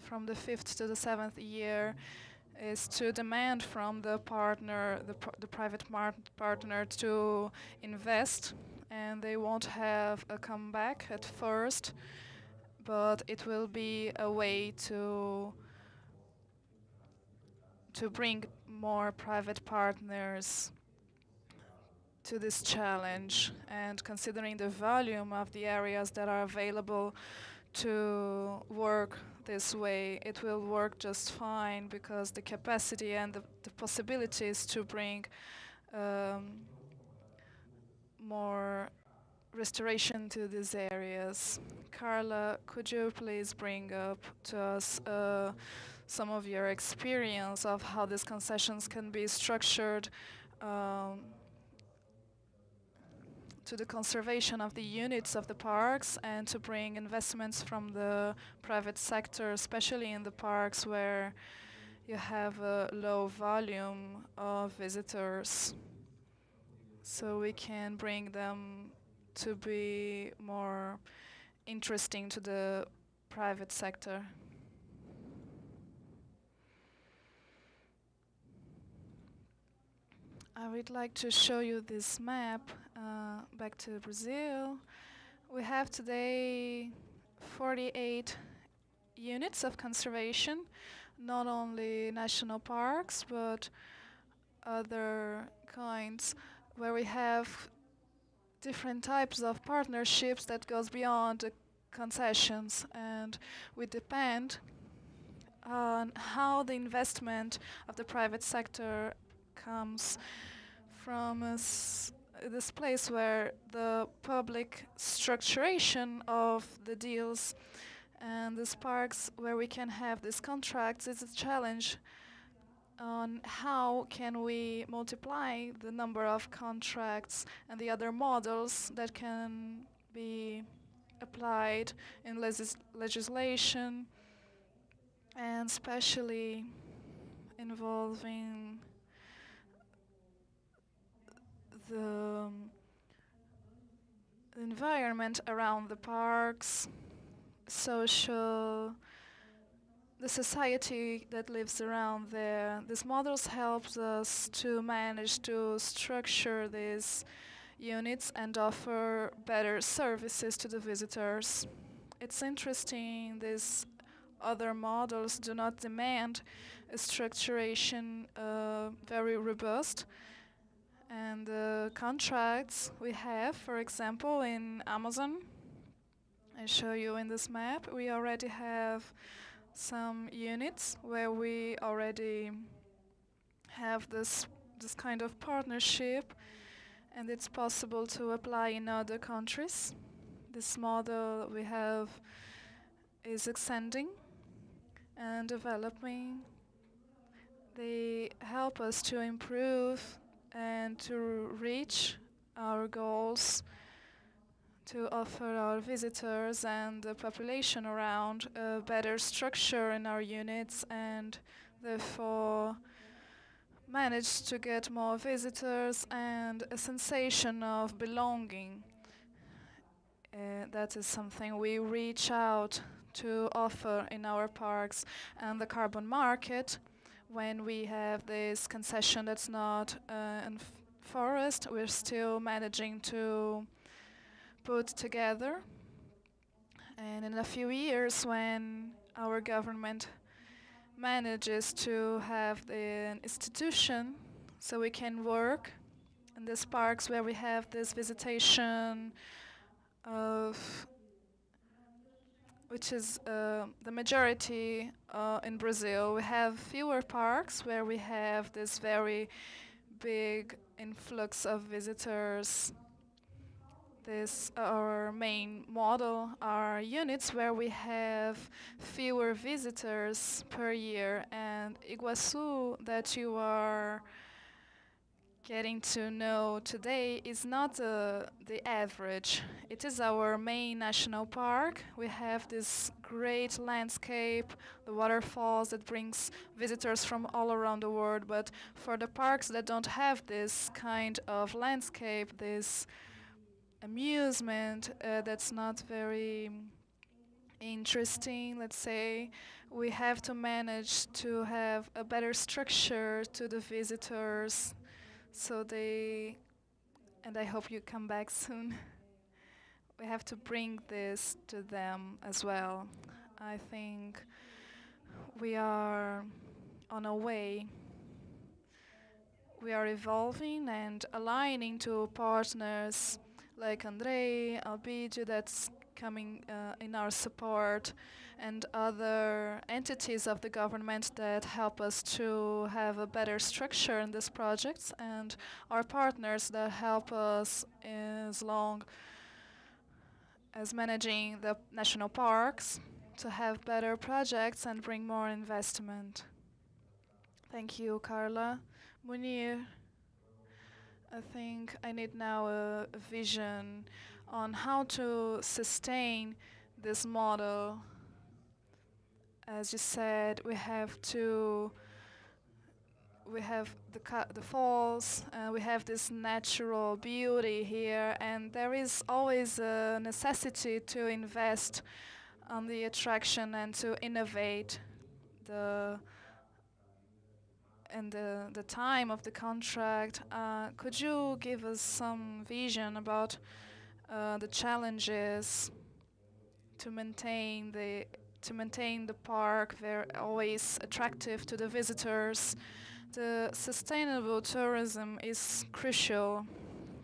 From the 5th to the 7th year is to demand from the partner, the private partner, to invest, and they won't have a comeback at first, but it will be a way to bring more private partners to this challenge. And considering the volume of the areas that are available to work this way, it will work just fine, because the capacity and the possibilities to bring more restoration to these areas. Carla, could you please bring up to us some of your experience of how these concessions can be structured to the conservation of the units of the parks and to bring investments from the private sector, especially in the parks where you have a low volume of visitors, so we can bring them to be more interesting to the private sector. I would like to show you this map back to Brazil. We have today 48 units of conservation, not only national parks, but other kinds, where we have different types of partnerships that goes beyond the concessions, and we depend on how the investment of the private sector comes from this place where the public structuration of the deals and these parks where we can have these contracts is a challenge on how can we multiply the number of contracts and the other models that can be applied in legislation, and especially involving the environment around the parks, the society that lives around there. These models helps us to manage to structure these units and offer better services to the visitors. It's interesting, these other models do not demand a structuration very robust, and the contracts we have, for example, in Amazon, I show you in this map. We already have some units where we already have this kind of partnership, and it's possible to apply in other countries. This model we have is extending and developing. They help us to improve and to reach our goals, to offer our visitors and the population around a better structure in our units, and therefore manage to get more visitors and a sensation of belonging. That is something we reach out to offer in our parks. And the carbon market, when we have this concession that's not in forest, we're still managing to put together. And in a few years, when our government manages to have an institution so we can work in these parks where we have this visitation of which is the majority in Brazil. We have fewer parks where we have this very big influx of visitors. This our main model are units where we have fewer visitors per year, and Iguaçu that you are getting to know today is not the average. It is our main national park. We have this great landscape, the waterfalls that brings visitors from all around the world. But for the parks that don't have this kind of landscape, this amusement that's not very interesting, let's say, we have to manage to have a better structure to the visitors so they, and I hope you come back soon. We have to bring this to them as well. I think we are on a way. We are evolving and aligning to partners like Andrei, Albidio, that's coming in our support, and other entities of the government that help us to have a better structure in these projects, and our partners that help us as long as managing the national parks to have better projects and bring more investment. Thank you, Carla. Munir, I think I need now a vision on how to sustain this model. As you said, we have the falls, we have this natural beauty here, and there is always a necessity to invest on the attraction and to innovate the time of the contract. Could you give us some vision about the challenges to maintain the park very always attractive to the visitors? The sustainable tourism is crucial,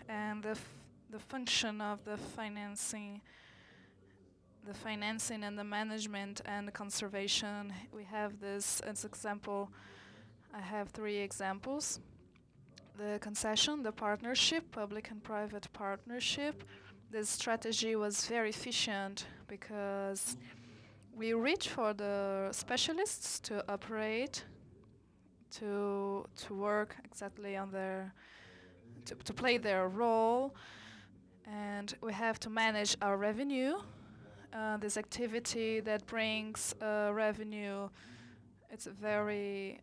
and the function of the financing and the management and the conservation. We have this as example. I have 3 examples. The concession, the partnership, public and private partnership. This strategy was very efficient because we reach for the specialists to operate, to work exactly on to play their role, and we have to manage our revenue. This activity that brings revenue, it's very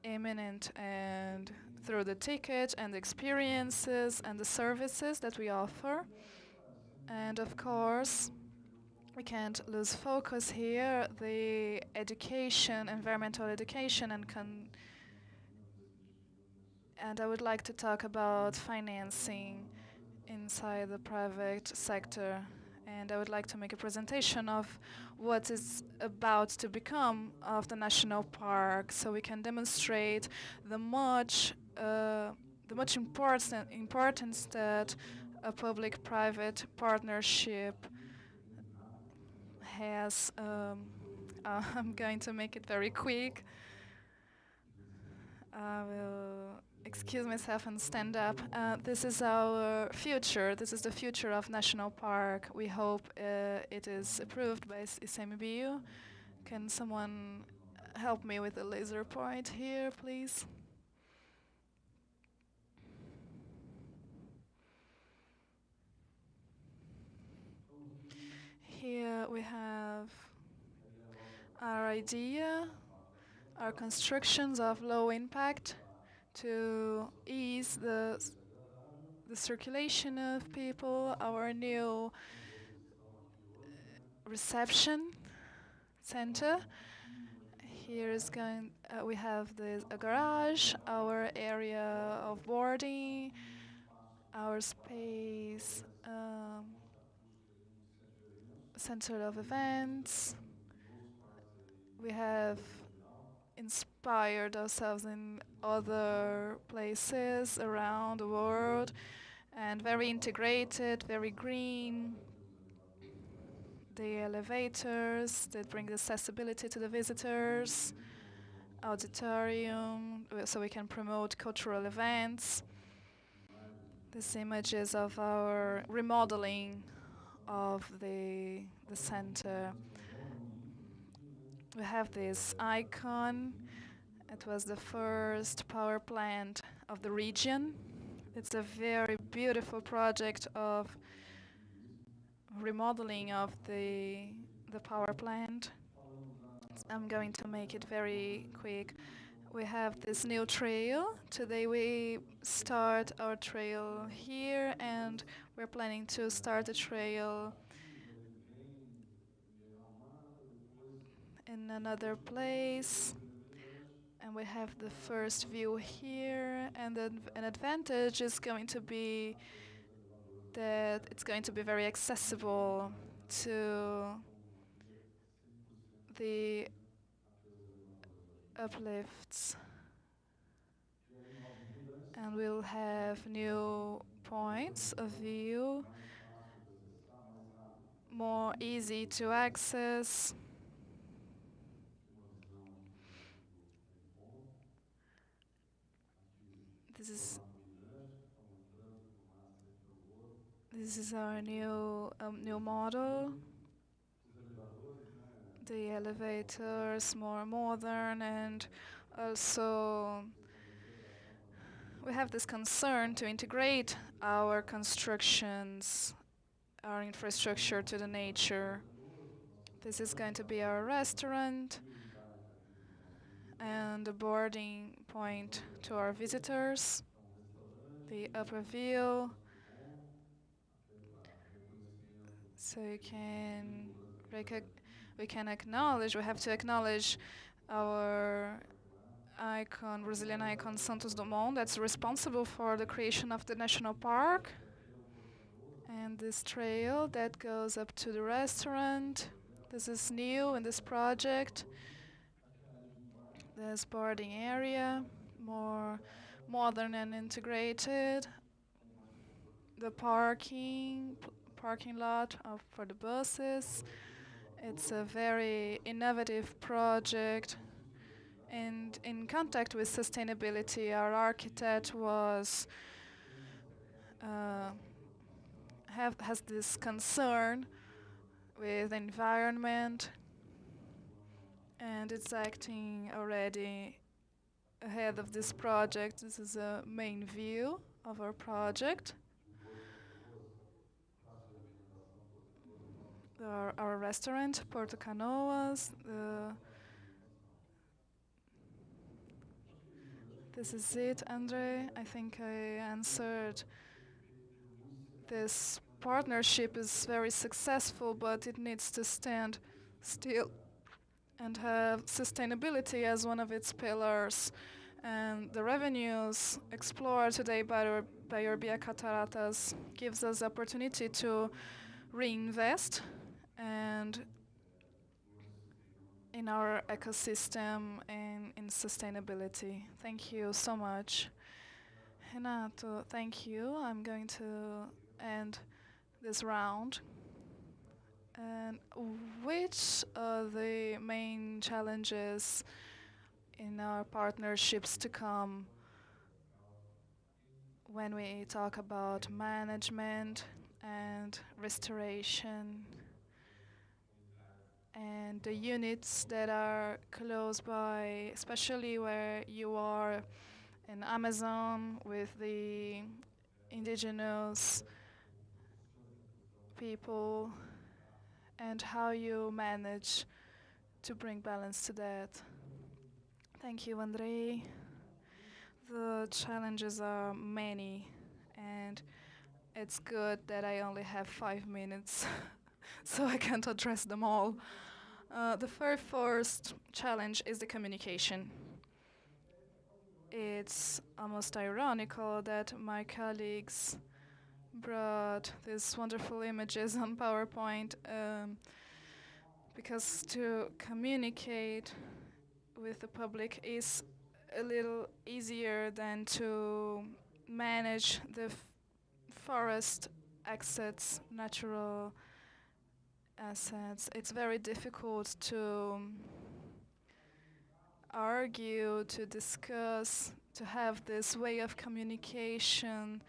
imminent, and through the ticket and the experiences and the services that we offer. And of course, we can't lose focus here, the education, environmental education, and I would like to talk about financing inside the private sector. And I would like to make a presentation of what is about to become of the national park, so we can demonstrate the much importance that a public-private partnership has, I'm going to make it very quick. I will excuse myself and stand up. This is our future. This is the future of National Park. We hope it is approved by ICMBio. Can someone help me with the laser point here, please? Here we have our idea, our constructions of low impact to ease the circulation of people, our new reception center. Here is going. We have a garage, our area of boarding, our space, center of events. We have inspired ourselves in other places around the world and very integrated, very green. The elevators that bring accessibility to the visitors, auditorium, so we can promote cultural events. These images of our remodeling of the center. We have this icon. It was the first power plant of the region. It's a very beautiful project of remodeling of the power plant. I'm going to make it very quick. We have this new trail. Today we start our trail here, and we're planning to start a trail in another place. And we have the first view here, and then an advantage is going to be that it's going to be very accessible to the uplifts. And we'll have new points of view, more easy to access. This is our new model. The elevators more modern, and also we have this concern to integrate our constructions, our infrastructure to the nature. This is going to be our restaurant and a boarding point to our visitors. The upper view, so we can acknowledge, we have to acknowledge our icon, Brazilian icon Santos Dumont, that's responsible for the creation of the national park. And this trail that goes up to the restaurant. This is new in this project. This boarding area, more modern and integrated. The parking lot for the buses. It's a very innovative project. And in contact with sustainability, our architect has this concern with environment, and it's acting already ahead of this project. This is a main view of our project. Our restaurant, Porto Canoas. This is it, Andre. I think I answered. This partnership is very successful, but it needs to stand still and have sustainability as one of its pillars. And the revenues explored today by Urbia Cataratas gives us opportunity to reinvest and in our ecosystem and in sustainability. Thank you so much. Renato, thank you. I'm going to end this round. And which are the main challenges in our partnerships to come when we talk about management and restoration and the units that are close by, especially where you are in Amazon with the indigenous people, and how you manage to bring balance to that. Thank you, Andrei. The challenges are many, and it's good that I only have 5 minutes, so I can't address them all. The very first challenge is the communication. It's almost ironical that my colleagues brought these wonderful images on PowerPoint, because to communicate with the public is a little easier than to manage the forest assets, natural assets. It's very difficult to argue, to discuss, to have this way of communication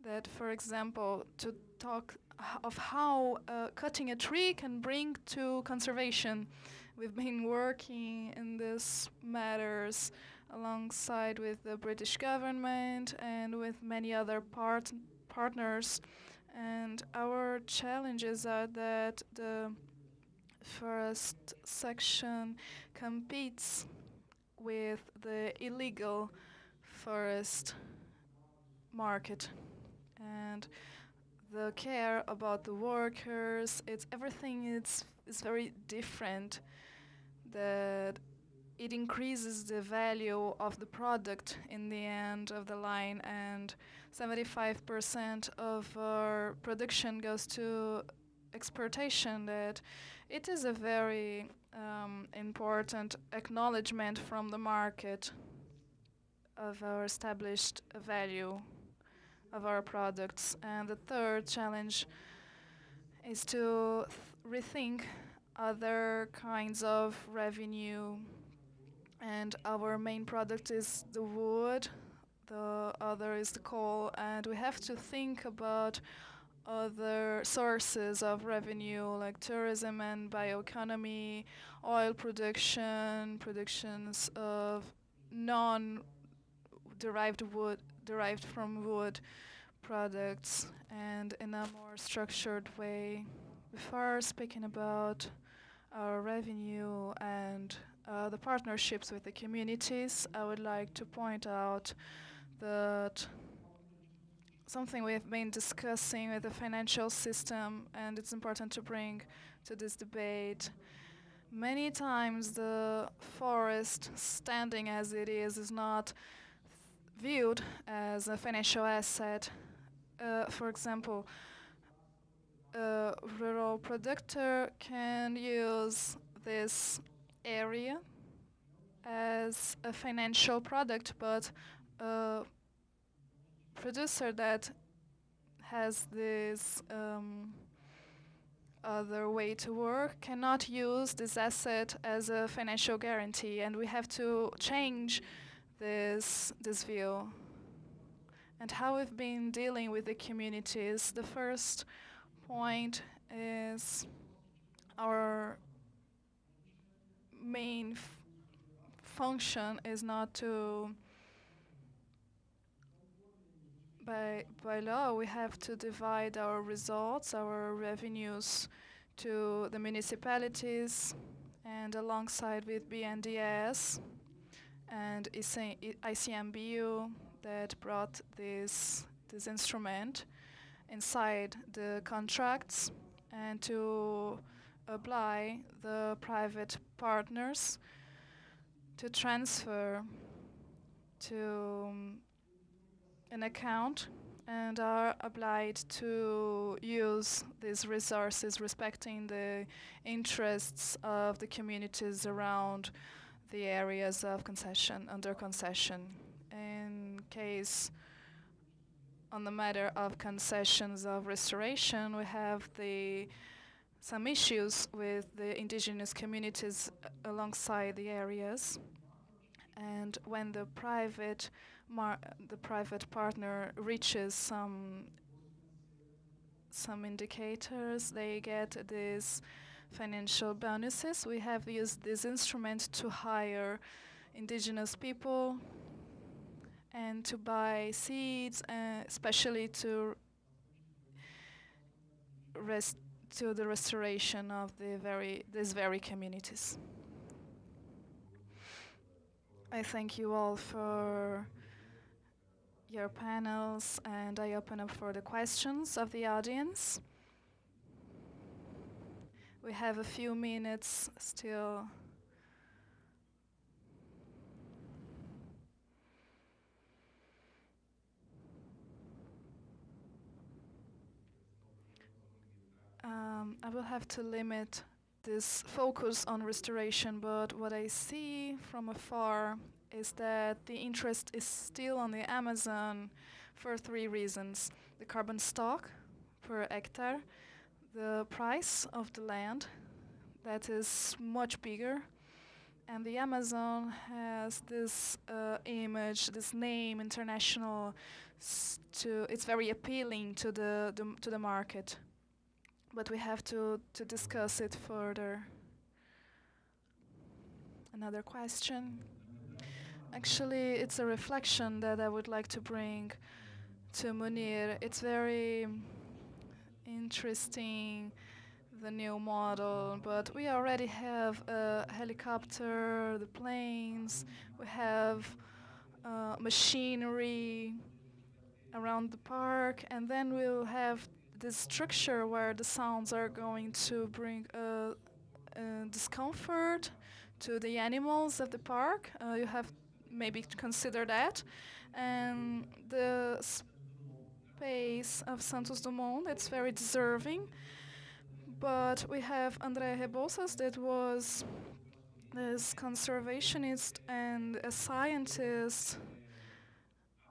that, for example, to talk of how cutting a tree can bring to conservation. We've been working in these matters alongside with the British government and with many other partners. And our challenges are that the forest section competes with the illegal forest market. And the care about the workers, it's everything is very different, that it increases the value of the product in the end of the line, and 75% of our production goes to exportation. That it is a very important acknowledgement from the market of our established value of our products. And the third challenge is to rethink other kinds of revenue. And our main product is the wood, the other is the coal, and we have to think about other sources of revenue like tourism and bioeconomy, oil production, productions of non-derived wood, derived from wood products, and in a more structured way. Before speaking about our revenue and the partnerships with the communities, I would like to point out that something we have been discussing with the financial system, and it's important to bring to this debate. Many times the forest, standing as it is not viewed as a financial asset. For example, a rural producer can use this area as a financial product, but a producer that has this other way to work cannot use this asset as a financial guarantee, and we have to change this view. And how we've been dealing with the communities. The first point is our main function is not to, by law, we have to divide our results, our revenues to the municipalities, and alongside with BNDES and ICMBU that brought this instrument inside the contracts, and to apply the private partners to transfer to an account and are obliged to use these resources respecting the interests of the communities around the areas of concession, under concession. In case on the matter of concessions of restoration, we have some issues with the indigenous communities alongside the areas. And when the private partner reaches some indicators, they get these financial bonuses. We have used this instrument to hire indigenous people and to buy seeds, especially to the restoration of these very communities. I thank you all for your panels, and I open up for the questions of the audience. We have a few minutes still. I will have to limit this focus on restoration, but what I see from afar is that the interest is still on the Amazon for 3 reasons: the carbon stock per hectare, the price of the land that is much bigger, and the Amazon has this image, this name, international. It's very appealing to the market, but we have to discuss it further. Another question. Actually, it's a reflection that I would like to bring to Munir. It's very interesting, the new model, but we already have a helicopter, the planes, we have machinery around the park, and then we'll have this structure where the sounds are going to bring discomfort to the animals of the park. You have maybe to consider that. And the space of Santos Dumont, it's very deserving. But we have André Rebouças, that was this conservationist and a scientist,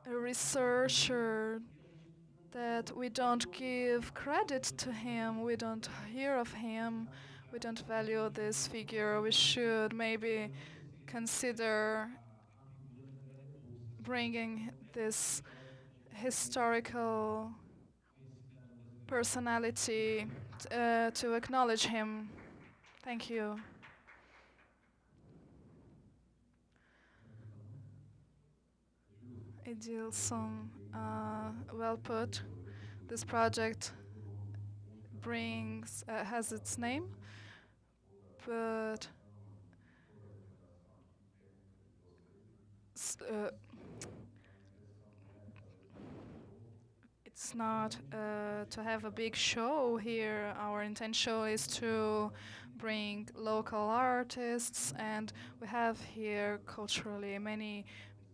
a researcher, that we don't give credit to him, we don't hear of him, we don't value this figure. We should maybe consider bringing this historical personality to acknowledge him. Thank you. Edilson, well put. This project has its name, but it's not to have a big show here. Our intention is to bring local artists, and we have here culturally many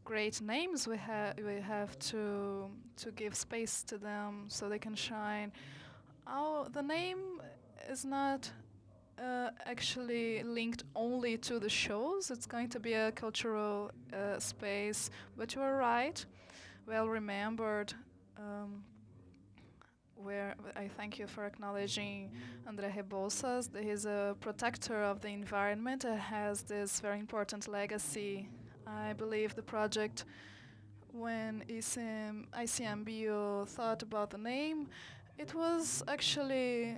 great names. We have to give space to them so they can shine. The name is not actually linked only to the shows. It's going to be a cultural space. But you are right, well remembered. Where I thank you for acknowledging André Rebouças. He is a protector of the environment and has this very important legacy. I believe the project, when ICMBio thought about the name, it was actually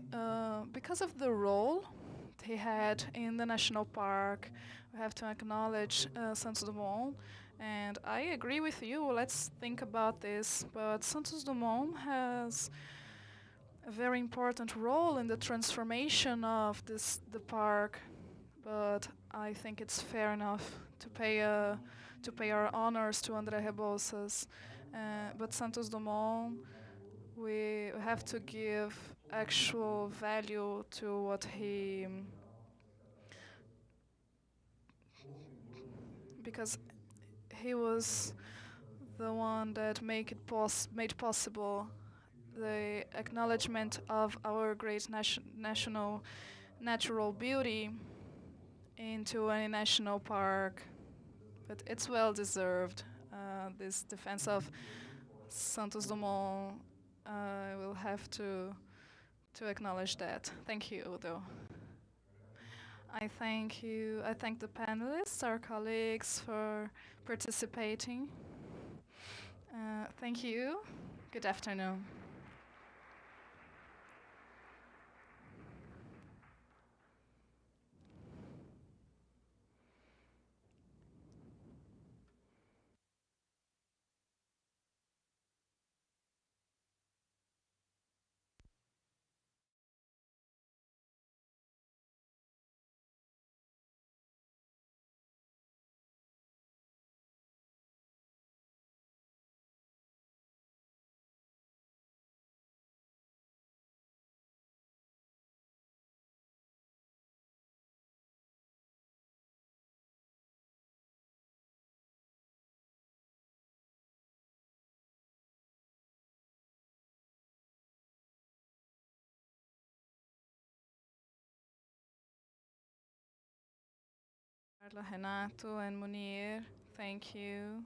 because of the role he had in the national park. We have to acknowledge Santos Dumont, and I agree with you. Let's think about this. But Santos Dumont has a very important role in the transformation of the park. But I think it's fair enough to pay our honors to André Rebouças. But Santos Dumont, we have to give actual value to what he, because he was the one that made possible the acknowledgement of our great national natural beauty into a national park. But it's well deserved, this defense of Santos Dumont, I will have to acknowledge that. Thank you, Udo. I thank you. I thank the panelists, our colleagues, for participating. Thank you. Good afternoon. Carla, Renato, and Munir, thank you.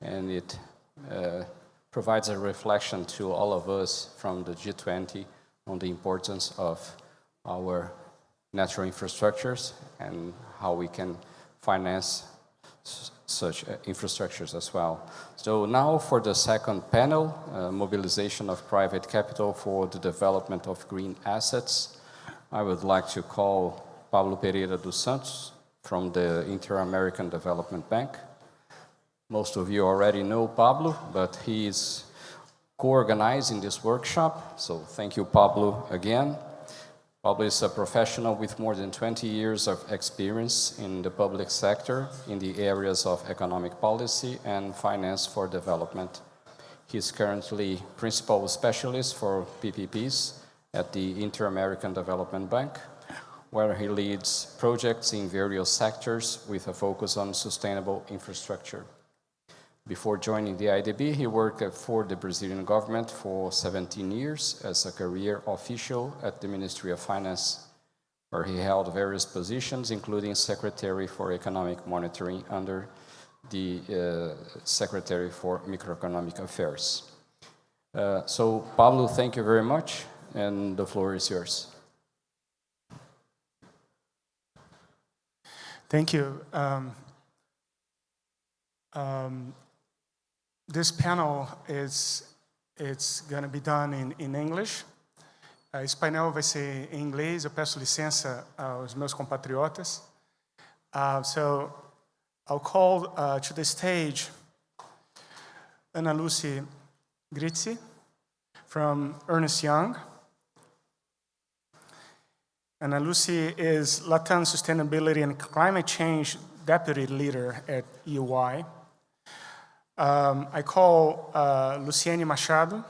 And it provides a reflection to all of us from the G20 on the importance of our natural infrastructures and how we can finance such infrastructures as well. So now for the second panel, mobilization of private capital for the development of green assets. I would like to call Pablo Pereira dos Santos from the Inter-American Development Bank. Most of you already know Pablo, but he is co-organizing this workshop. So thank you, Pablo, again. Pablo is a professional with more than 20 years of experience in the public sector in the areas of economic policy and finance for development. He is currently principal specialist for PPPs at the Inter-American Development Bank, where he leads projects in various sectors with a focus on sustainable infrastructure. Before joining the IDB, he worked for the Brazilian government for 17 years as a career official at the Ministry of Finance, where he held various positions, including Secretary for Economic Monitoring under the Secretary for Microeconomic Affairs. So, Pablo, thank you very much, and the floor is yours. Thank you. This panel it's going to be done in English. Esse painel vai ser em inglês. Eu peço licença aos meus compatriotas. So I'll call to the stage Ana Lucy Grizzi from Ernst Young. Ana Lucy is Latin Sustainability and Climate Change Deputy Leader at EY. I call Luciene Machado,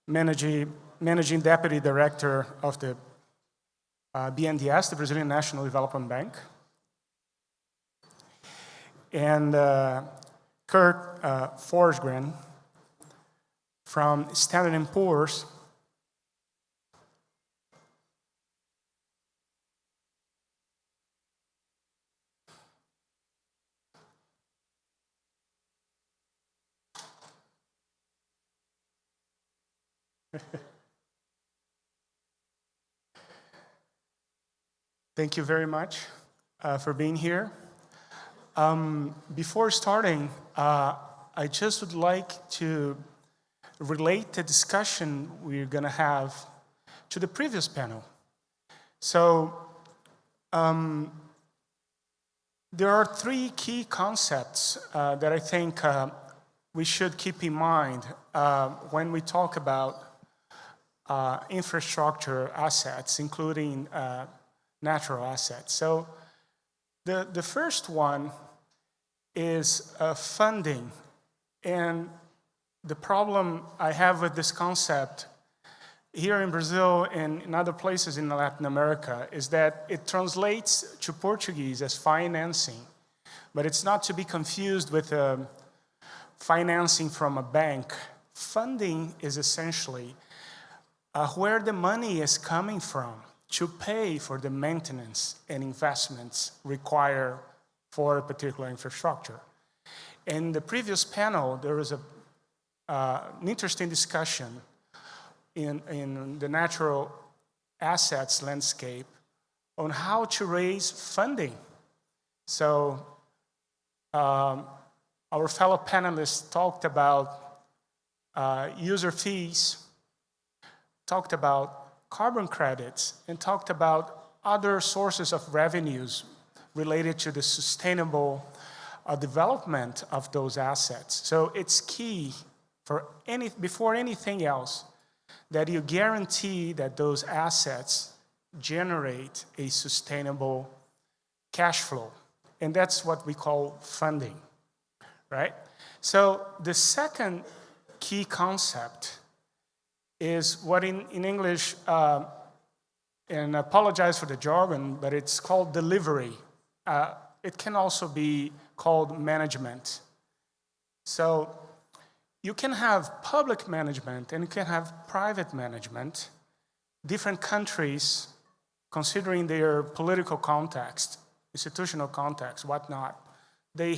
Managing Deputy Director of the BNDES, the Brazilian National Development Bank. And Kurt Forsgren from Standard & Poor's. Thank you very much for being here. Before starting, I just would like to relate the discussion we're going to have to the previous panel. So there are three key concepts that I think we should keep in mind when we talk about infrastructure assets, including natural assets. So the first one is funding. And the problem I have with this concept here in Brazil and in other places in Latin America is that it translates to Portuguese as financing, but it's not to be confused with financing from a bank. Funding is essentially where the money is coming from. to pay for the maintenance and investments required for a particular infrastructure. In the previous panel, there was an interesting discussion in the natural assets landscape on how to raise funding. So our fellow panelists talked about user fees, talked about carbon credits, and talked about other sources of revenues related to the sustainable development of those assets. So it's key before anything else that you guarantee that those assets generate a sustainable cash flow. And that's what we call funding, right? So the second key concept is what in English, and I apologize for the jargon, but it's called delivery. It can also be called management. So you can have public management and you can have private management. Different countries, considering their political context, institutional context, whatnot, they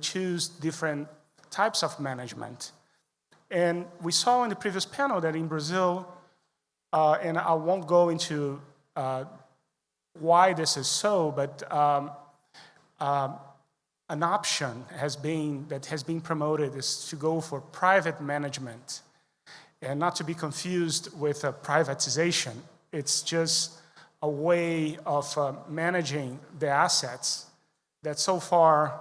choose different types of management. And we saw in the previous panel that in Brazil, and I won't go into why this is so, but an option that has been promoted is to go for private management, and not to be confused with privatization. It's just a way of managing the assets that so far,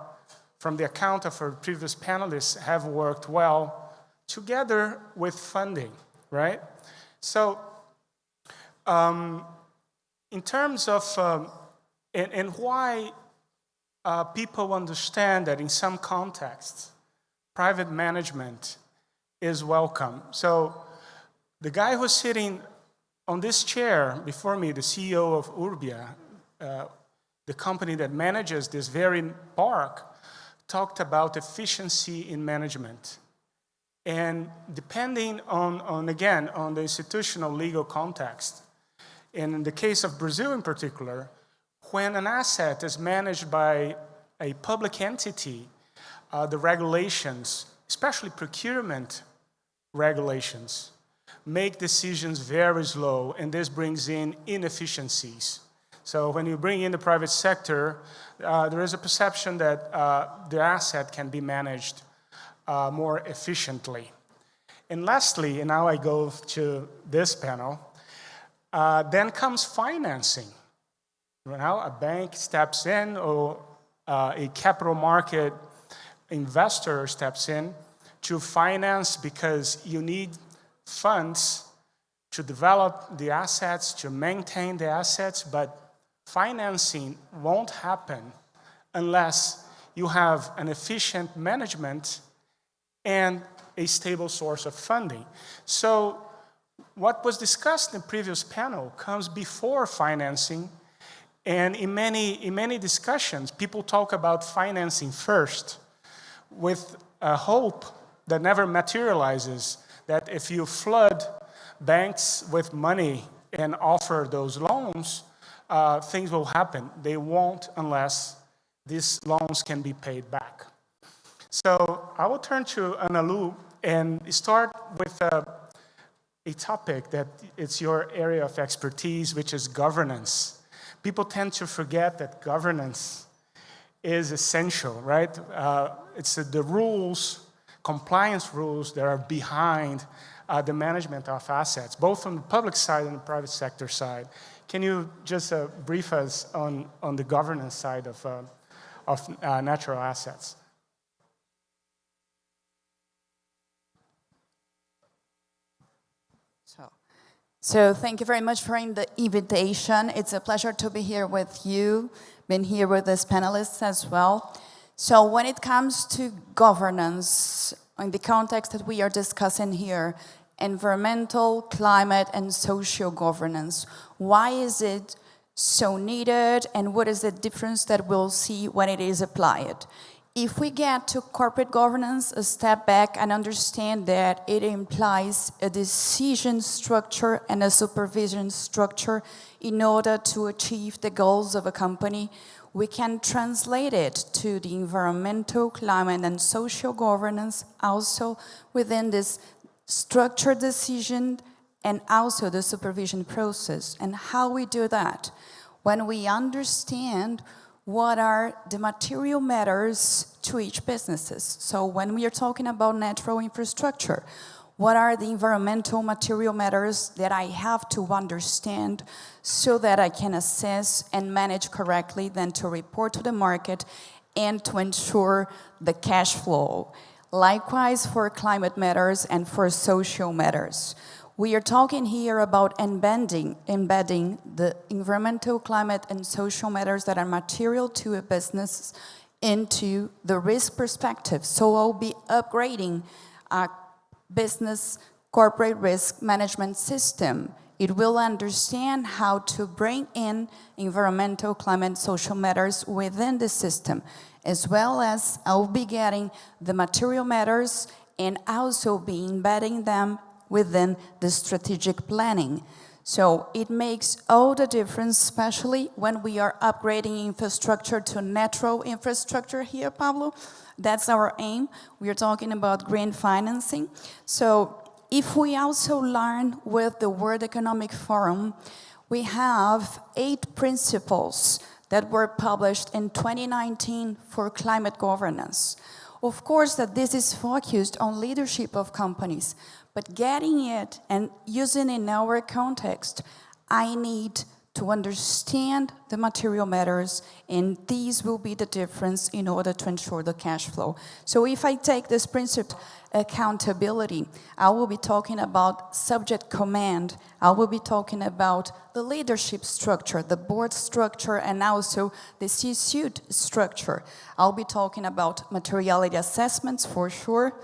from the account of our previous panelists, have worked well together with funding, right? So in terms of, and why people understand that in some contexts, private management is welcome. So the guy who's sitting on this chair before me, the CEO of Urbia, the company that manages this very park, talked about efficiency in management. And depending on the institutional legal context, and in the case of Brazil in particular, when an asset is managed by a public entity, the regulations, especially procurement regulations, make decisions very slow, and this brings in inefficiencies. So when you bring in the private sector, there is a perception that the asset can be managed more efficiently. And lastly, and now I go to this panel, then comes financing. Now a bank steps in, or a capital market investor steps in to finance because you need funds to develop the assets, to maintain the assets, but financing won't happen unless you have an efficient management and a stable source of funding. So what was discussed in the previous panel comes before financing, and in many discussions, people talk about financing first with a hope that never materializes, that if you flood banks with money and offer those loans, things will happen. They won't unless these loans can be paid back. So I will turn to Analu and start with a topic that it's your area of expertise, which is governance. People tend to forget that governance is essential, right? It's the rules, compliance rules that are behind the management of assets, both on the public side and the private sector side. Can you just brief us on the governance side of natural assets? So thank you very much for the invitation. It's a pleasure to be here with you, been here with these panelists as well. So when it comes to governance, in the context that we are discussing here, environmental, climate, and social governance, why is it so needed, and what is the difference that we'll see when it is applied? if we get to corporate governance, a step back and understand that it implies a decision structure and a supervision structure in order to achieve the goals of a company, we can translate it to the environmental, climate, and social governance also within this structured decision and also the supervision process. And how we do that? When we understand what are the material matters to each businesses. So when we are talking about natural infrastructure, what are the environmental material matters that I have to understand so that I can assess and manage correctly, then to report to the market and to ensure the cash flow. Likewise for climate matters and for social matters. We are talking here about embedding the environmental, climate, and social matters that are material to a business into the risk perspective. So I'll be upgrading a business corporate risk management system. It will understand how to bring in environmental, climate, social matters within the system, as well as I'll be getting the material matters and also be embedding them within the strategic planning. So it makes all the difference, especially when we are upgrading infrastructure to natural infrastructure here, Pablo. That's our aim. We are talking about green financing. So if we also learn with the World Economic Forum, we have 8 principles that were published in 2019 for climate governance. Of course that this is focused on leadership of companies, but getting it and using it in our context, I need to understand the material matters, and these will be the difference in order to ensure the cash flow. So if I take this principle, accountability, I will be talking about subject command, I will be talking about the leadership structure, the board structure, and also the C-suite structure. I'll be talking about materiality assessments for sure,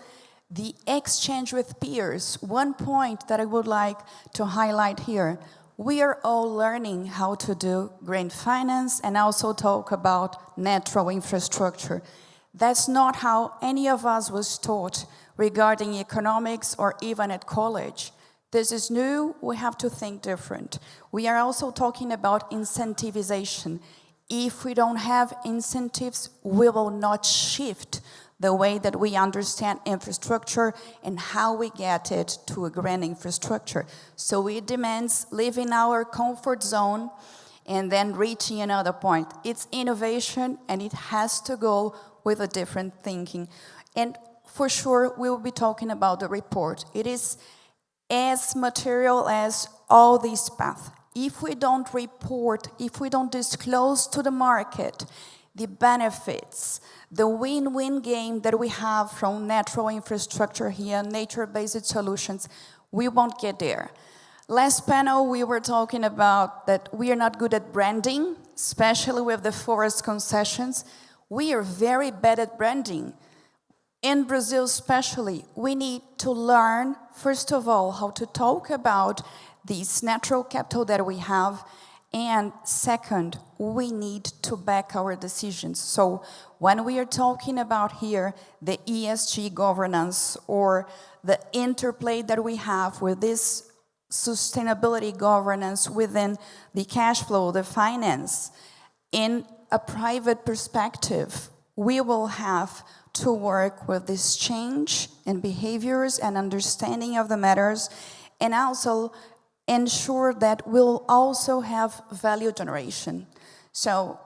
the exchange with peers. One point that I would like to highlight here, we are all learning how to do green finance and also talk about natural infrastructure. That's not how any of us was taught regarding economics or even at college. This is new, we have to think different. We are also talking about incentivization. If we don't have incentives, we will not shift the way that we understand infrastructure and how we get it to a green infrastructure. So it demands leaving our comfort zone and then reaching another point. It's innovation and it has to go with a different thinking. And for sure, we'll be talking about the report. It is as material as all these paths. If we don't report, if we don't disclose to the market the benefits, the win-win game that we have from natural infrastructure here, nature-based solutions, we won't get there. Last panel, we were talking about that we are not good at branding, especially with the forest concessions. We are very bad at branding. In Brazil especially, we need to learn, first of all, how to talk about this natural capital that we have, and second, we need to back our decisions. So when we are talking about here the ESG governance or the interplay that we have with this sustainability governance within the cash flow, the finance, in a private perspective, we will have to work with this change in behaviors and understanding of the matters, and also ensure that we'll also have value generation. So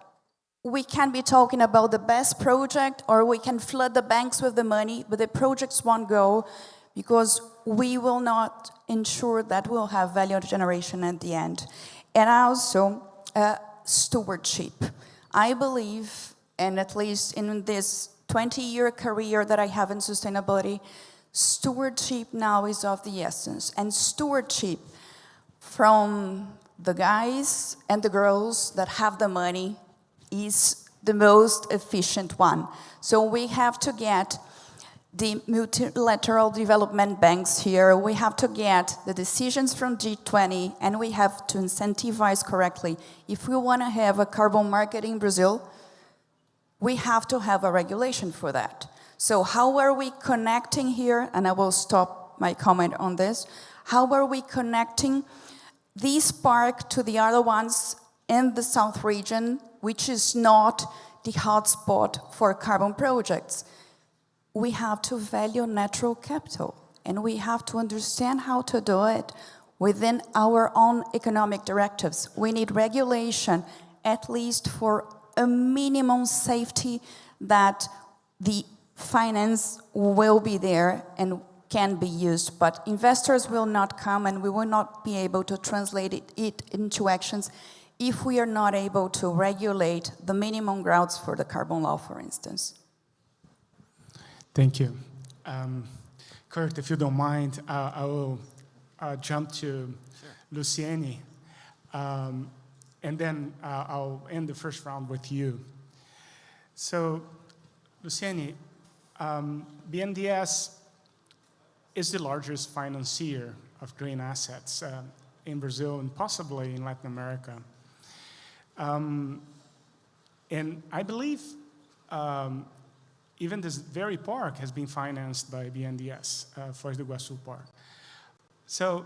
we can be talking about the best project, or we can flood the banks with the money, but the projects won't go because we will not ensure that we'll have value generation at the end. And also stewardship. I believe, and at least in this 20-year career that I have in sustainability, stewardship now is of the essence. And stewardship from the guys and the girls that have the money is the most efficient one. So we have to get the multilateral development banks here, we have to get the decisions from G20, and we have to incentivize correctly. If we want to have a carbon market in Brazil, we have to have a regulation for that. So how are we connecting here, and I will stop my comment on this, how are we connecting this park to the other ones in the South region, which is not the hotspot for carbon projects? We have to value natural capital, and we have to understand how to do it within our own economic directives. We need regulation, at least for a minimum safety that the finance will be there and can be used, but investors will not come and we will not be able to translate it into actions if we are not able to regulate the minimum grounds for the carbon law, for instance. Thank you. Kurt, if you don't mind, I will jump to Luciene, and then I'll end the first round with you. So, Luciene, BNDES is the largest financier of green assets in Brazil and possibly in Latin America. And I believe even this very park has been financed by BNDES, for the Iguaçu Park. So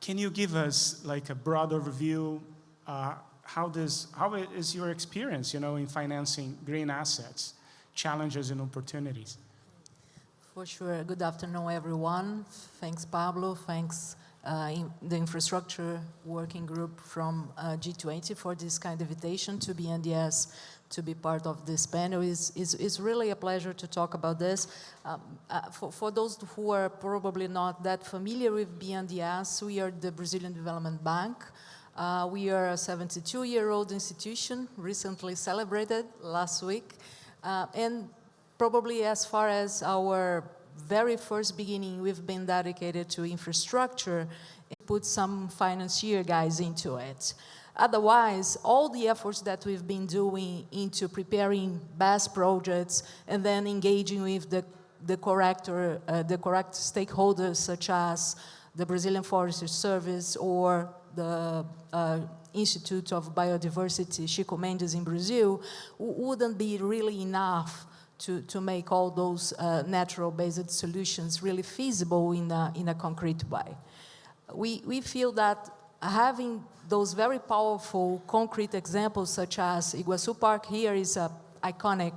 can you give us like a broad overview? How is your experience, in financing green assets, challenges and opportunities? For sure. Good afternoon, everyone. Thanks, Pablo. Thanks, the Infrastructure Working Group from G20 for this kind of invitation to BNDES to be part of this panel. It's really a pleasure to talk about this. For those who are probably not that familiar with BNDES, we are the Brazilian Development Bank. We are a 72-year-old institution, recently celebrated last week. And probably as far as our very first beginning, we've been dedicated to infrastructure and put some financier guys into it. Otherwise, all the efforts that we've been doing into preparing best projects and then engaging with the correct stakeholders, such as the Brazilian Forestry Service or the Institute of Biodiversity, Chico Mendes in Brazil, wouldn't be really enough to make all those natural-based solutions really feasible in a concrete way. We feel that having those very powerful concrete examples, such as Iguaçu Park here is an iconic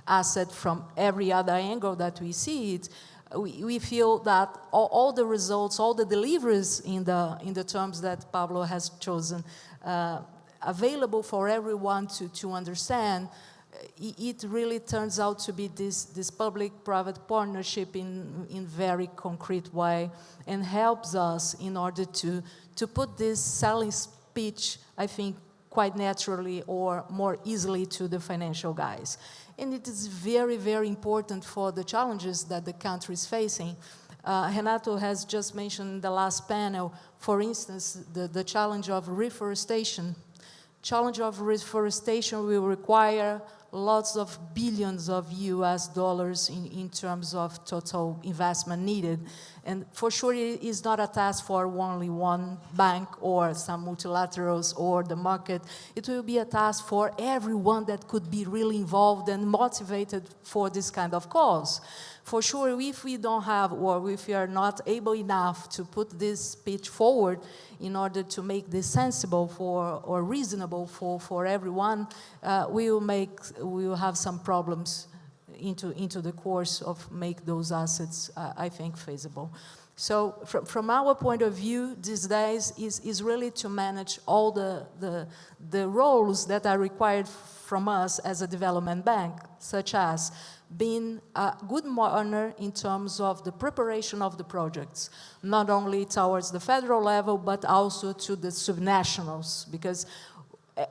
asset from every other angle that we see it, we feel that all the results, all the deliveries in the terms that Pablo has chosen, available for everyone to understand, it really turns out to be this public-private partnership in very concrete way and helps us in order to put this selling speech, I think, quite naturally or more easily to the financial guys. And it is very, very important for the challenges that the country is facing. Renato has just mentioned in the last panel, for instance, the challenge of reforestation. Challenge of reforestation will require lots of billions of US dollars in terms of total investment needed. And for sure, it is not a task for only one bank or some multilaterals or the market. It will be a task for everyone that could be really involved and motivated for this kind of cause. For sure, if we don't have, or if we are not able enough to put this pitch forward in order to make this sensible or reasonable for everyone, we will have some problems into the course of make those assets, I think, feasible. So from our point of view, these days is really to manage all the roles that are required from us as a development bank, such as being a good partner in terms of the preparation of the projects, not only towards the federal level, but also to the subnationals, because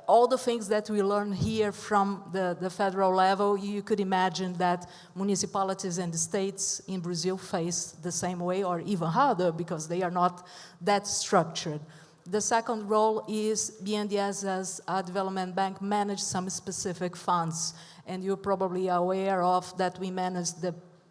all the things that we learn here from the federal level, you could imagine that municipalities and the states in Brazil face the same way or even harder because they are not that structured. The second role is BNDES as a development bank manage some specific funds. And you're probably aware of that we manage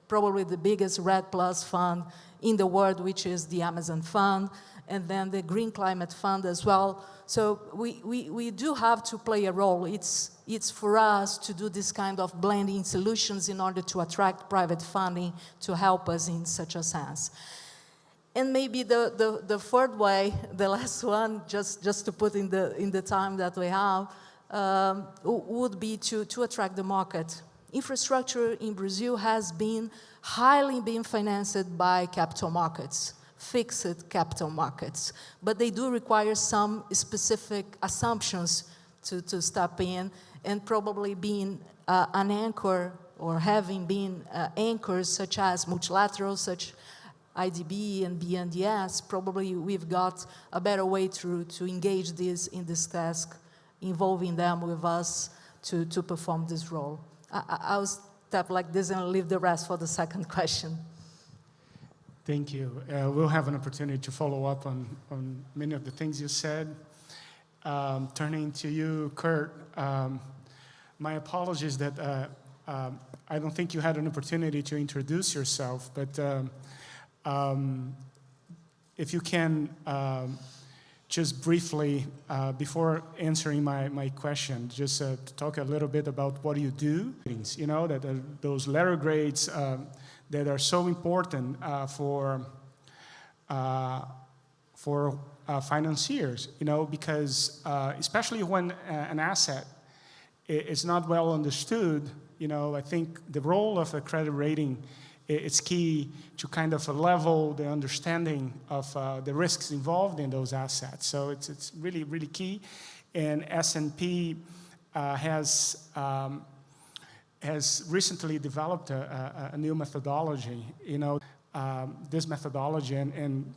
probably the biggest RED Plus fund in the world, which is the Amazon Fund, and then the Green Climate Fund as well. So we do have to play a role. It's for us to do this kind of blending solutions in order to attract private funding to help us in such a sense. And maybe the third way, the last one, just to put in the time that we have, would be to attract the market. Infrastructure in Brazil has been highly financed by capital markets, fixed capital markets, but they do require some specific assumptions to step in, and probably being an anchor or having been anchors such as multilateral, such IDB and BNDES, probably we've got a better way to engage in this task, involving them with us to perform this role. I'll step like this and leave the rest for the second question. Thank you. We'll have an opportunity to follow up on many of the things you said. Turning to you, Kurt, my apologies that I don't think you had an opportunity to introduce yourself, but if you can just briefly, before answering my question, just to talk a little bit about what you do. You know, that those letter grades that are so important for financiers, you know, because especially when an asset is not well understood, you know, I think the role of a credit rating is key to kind of level the understanding of the risks involved in those assets. So it's really, really key. And S&P has recently developed a new methodology, you know, this methodology. And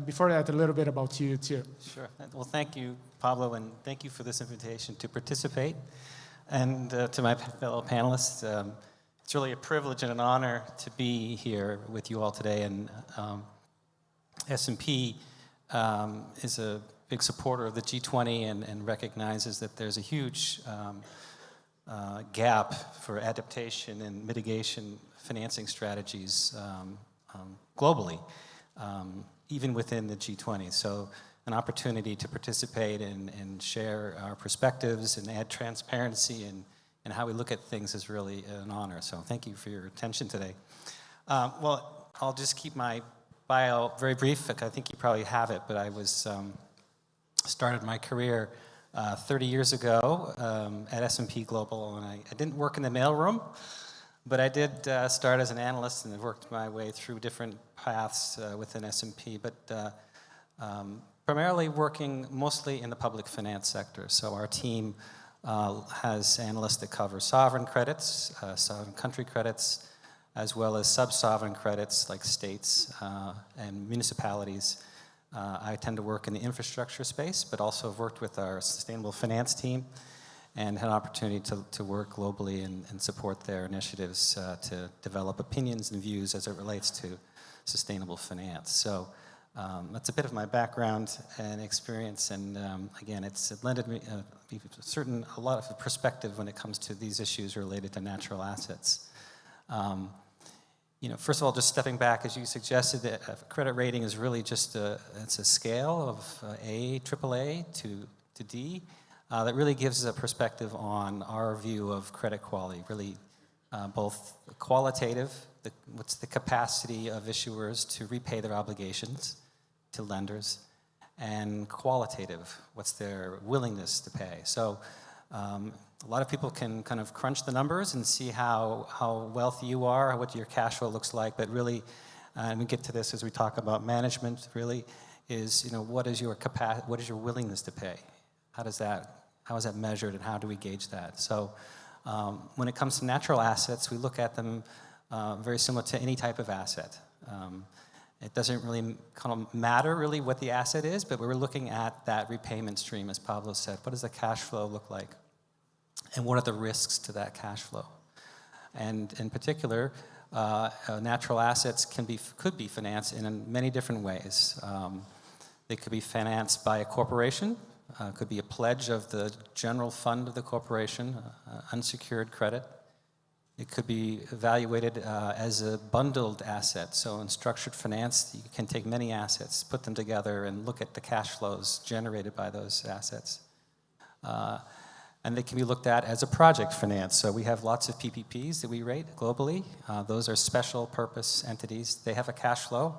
before that, a little bit about you, too. Sure. Well, thank you, Pablo, and thank you for this invitation to participate. And to my fellow panelists, it's really a privilege and an honor to be here with you all today. And S&P is a big supporter of the G20 and recognizes that there's a huge gap for adaptation and mitigation financing strategies globally, even within the G20. So an opportunity to participate and share our perspectives and add transparency and how we look at things is really an honor. So thank you for your attention today. Well, I'll just keep my bio very brief. I think you probably have it, but I started my career 30 years ago at S&P Global, and I didn't work in the mailroom, but I did start as an analyst and have worked my way through different paths within S&P, but primarily working mostly in the public finance sector. So our team has analysts that cover sovereign credits, sovereign country credits, as well as sub-sovereign credits like states and municipalities. I tend to work in the infrastructure space, but also have worked with our sustainable finance team and had an opportunity to work globally and support their initiatives to develop opinions and views as it relates to sustainable finance. So that's a bit of my background and experience, and again, it lended me a lot of perspective when it comes to these issues related to natural assets. You know, first of all, just stepping back, as you suggested, that a credit rating is really just it's a scale of A, AAA to D that really gives us a perspective on our view of credit quality, really both qualitative, what's the capacity of issuers to repay their obligations to lenders, and qualitative, what's their willingness to pay. So a lot of people can kind of crunch the numbers and see how wealthy you are, what your cash flow looks like, but really, and we get to this as we talk about management, really, is, you know, what is your capacity, what is your willingness to pay? How is that measured, and how do we gauge that? So when it comes to natural assets, we look at them very similar to any type of asset. It doesn't really kind of matter really what the asset is, but we're looking at that repayment stream, as Pablo said. What does the cash flow look like? And what are the risks to that cash flow? And in particular, natural assets could be financed in many different ways. They could be financed by a corporation, could be a pledge of the general fund of the corporation, unsecured credit. It could be evaluated as a bundled asset. So in structured finance, you can take many assets, put them together, and look at the cash flows generated by those assets. And they can be looked at as a project finance. So we have lots of PPPs that we rate globally. Those are special purpose entities. They have a cash flow.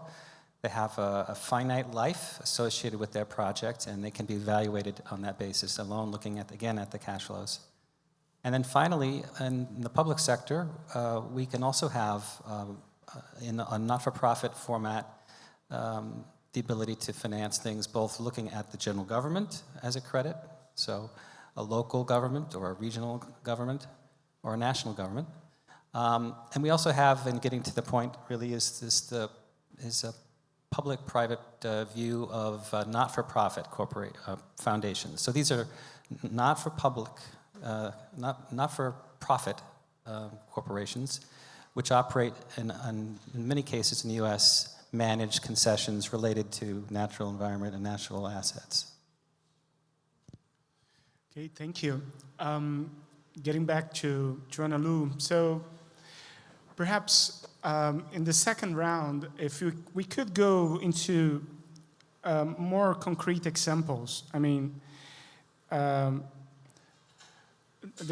They have a finite life associated with their project, and they can be evaluated on that basis alone, looking at, again, at the cash flows. And then finally, in the public sector, we can also have, in a not-for-profit format, the ability to finance things both looking at the general government as a credit, so a local government or a regional government or a national government. And we also have, and getting to the point really, is a public-private view of not-for-profit corporate foundations. So these are not-for-public, not-for-profit corporations, which operate in many cases in the U.S., manage concessions related to natural environment and natural assets. Okay, thank you. Getting back to Joanna Lu, so perhaps in the second round, if we could go into more concrete examples. I mean, there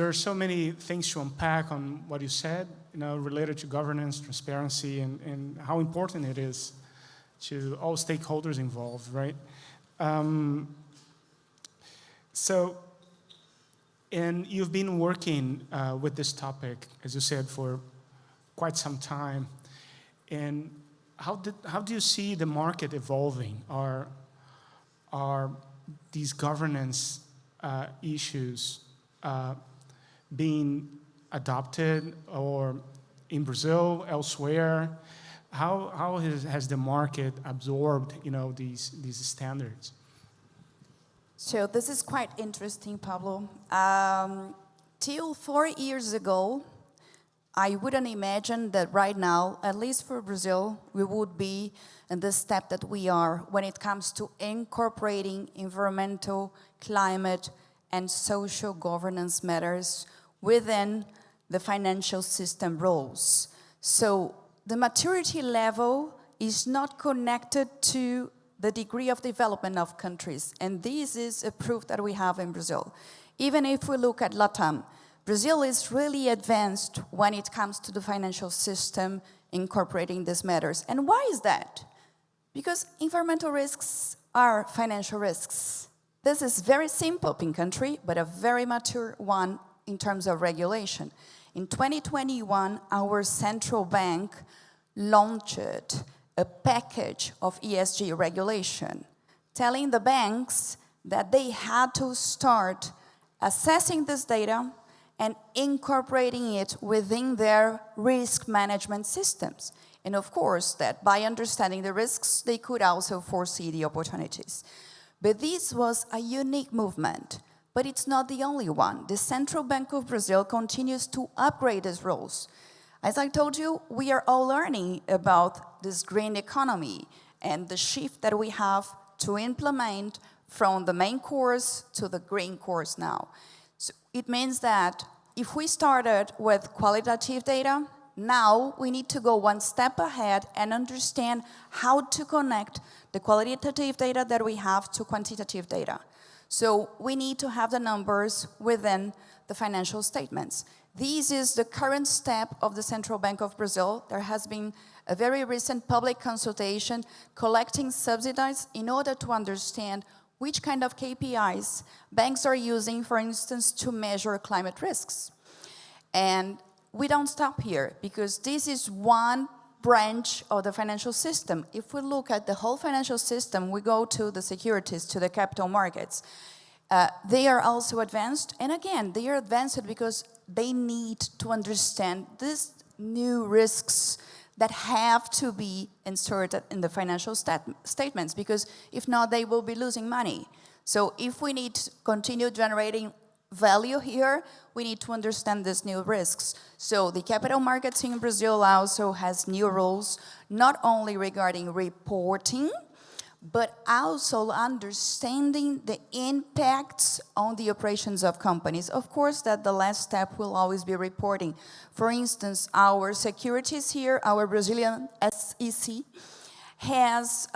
are so many things to unpack on what you said, related to governance, transparency, and how important it is to all stakeholders involved, right? And you've been working with this topic, as you said, for quite some time. And how do you see the market evolving? Are these governance issues being adopted, or in Brazil, elsewhere? How has the market absorbed, these standards? So this is quite interesting, Pablo. Till 4 years ago, I wouldn't imagine that right now, at least for Brazil, we would be in the step that we are when it comes to incorporating environmental, climate, and social governance matters within the financial system rules. So the maturity level is not connected to the degree of development of countries, and this is a proof that we have in Brazil. Even if we look at LATAM, Brazil is really advanced when it comes to the financial system incorporating these matters. And why is that? Because environmental risks are financial risks. This is very simple in country, but a very mature one in terms of regulation. In 2021, our central bank launched a package of ESG regulation, telling the banks that they had to start assessing this data and incorporating it within their risk management systems. And of course, that by understanding the risks, they could also foresee the opportunities. But this was a unique movement, but it's not the only one. The Central Bank of Brazil continues to upgrade its rules. As I told you, we are all learning about this green economy and the shift that we have to implement from the main course to the green course now. So it means that if we started with qualitative data, now we need to go one step ahead and understand how to connect the qualitative data that we have to quantitative data. So we need to have the numbers within the financial statements. This is the current step of the Central Bank of Brazil. There has been a very recent public consultation collecting subsidies in order to understand which kind of KPIs banks are using, for instance, to measure climate risks. And we don't stop here, because this is one branch of the financial system. If we look at the whole financial system, we go to the securities, to the capital markets. They are also advanced, and again, they are advanced because they need to understand these new risks that have to be inserted in the financial statements, because if not, they will be losing money. So if we need to continue generating value here, we need to understand these new risks. So the capital markets in Brazil also has new rules, not only regarding reporting, but also understanding the impacts on the operations of companies. Of course, that the last step will always be reporting. For instance, our securities here, our Brazilian SEC, has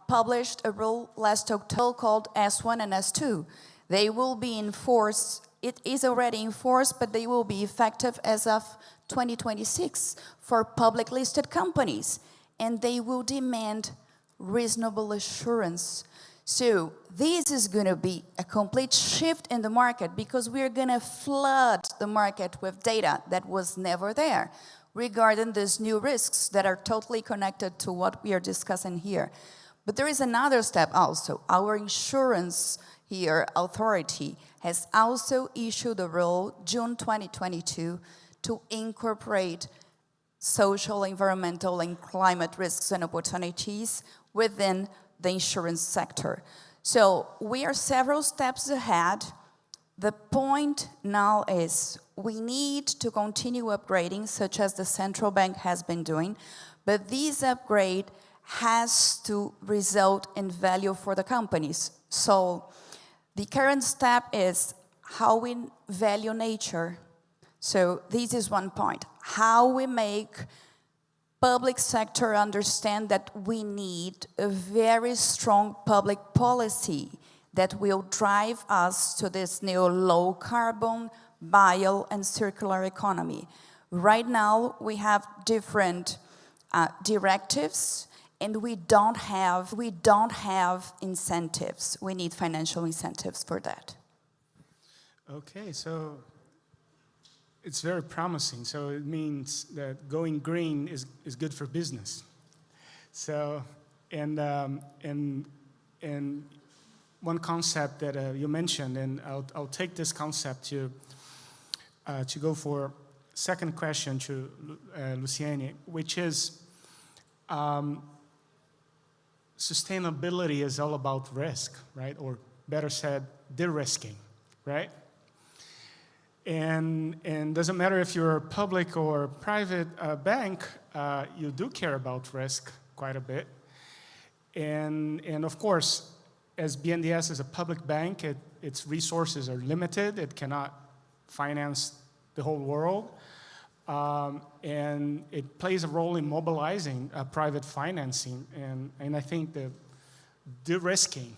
published a rule last October called S1 and S2. They will be enforced. It is already enforced, but they will be effective as of 2026 for public listed companies. And they will demand reasonable assurance. So this is going to be a complete shift in the market because we're going to flood the market with data that was never there regarding these new risks that are totally connected to what we are discussing here. But there is another step also. Our insurance here authority has also issued a rule, June 2022, to incorporate social, environmental, and climate risks and opportunities within the insurance sector. So we are several steps ahead. The point now is we need to continue upgrading, such as the central bank has been doing, but this upgrade has to result in value for the companies. So the current step is how we value nature. So this is one point. How we make public sector understand that we need a very strong public policy that will drive us to this new low carbon, bio, and circular economy. Right now, we have different directives, and we don't have incentives. We need financial incentives for that. Okay, so it's very promising. So it means that going green is good for business. So, and one concept that you mentioned, and I'll take this concept to go for second question to Luciane, which is sustainability is all about risk, right? Or better said, de-risking, right? And doesn't matter if you're a public or private bank, you do care about risk quite a bit. And of course, as BNDES is a public bank, its resources are limited. It cannot finance the whole world. And it plays a role in mobilizing private financing. And I think the de-risking,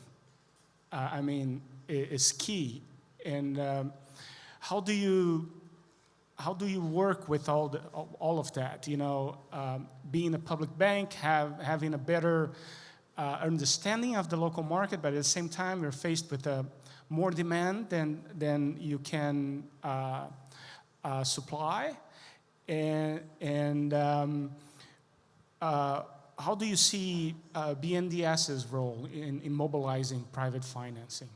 is key. And how do you work with all of that? You know, being a public bank, having a better understanding of the local market, but at the same time, you're faced with more demand than you can supply. And how do you see BNDES's role in mobilizing private financing?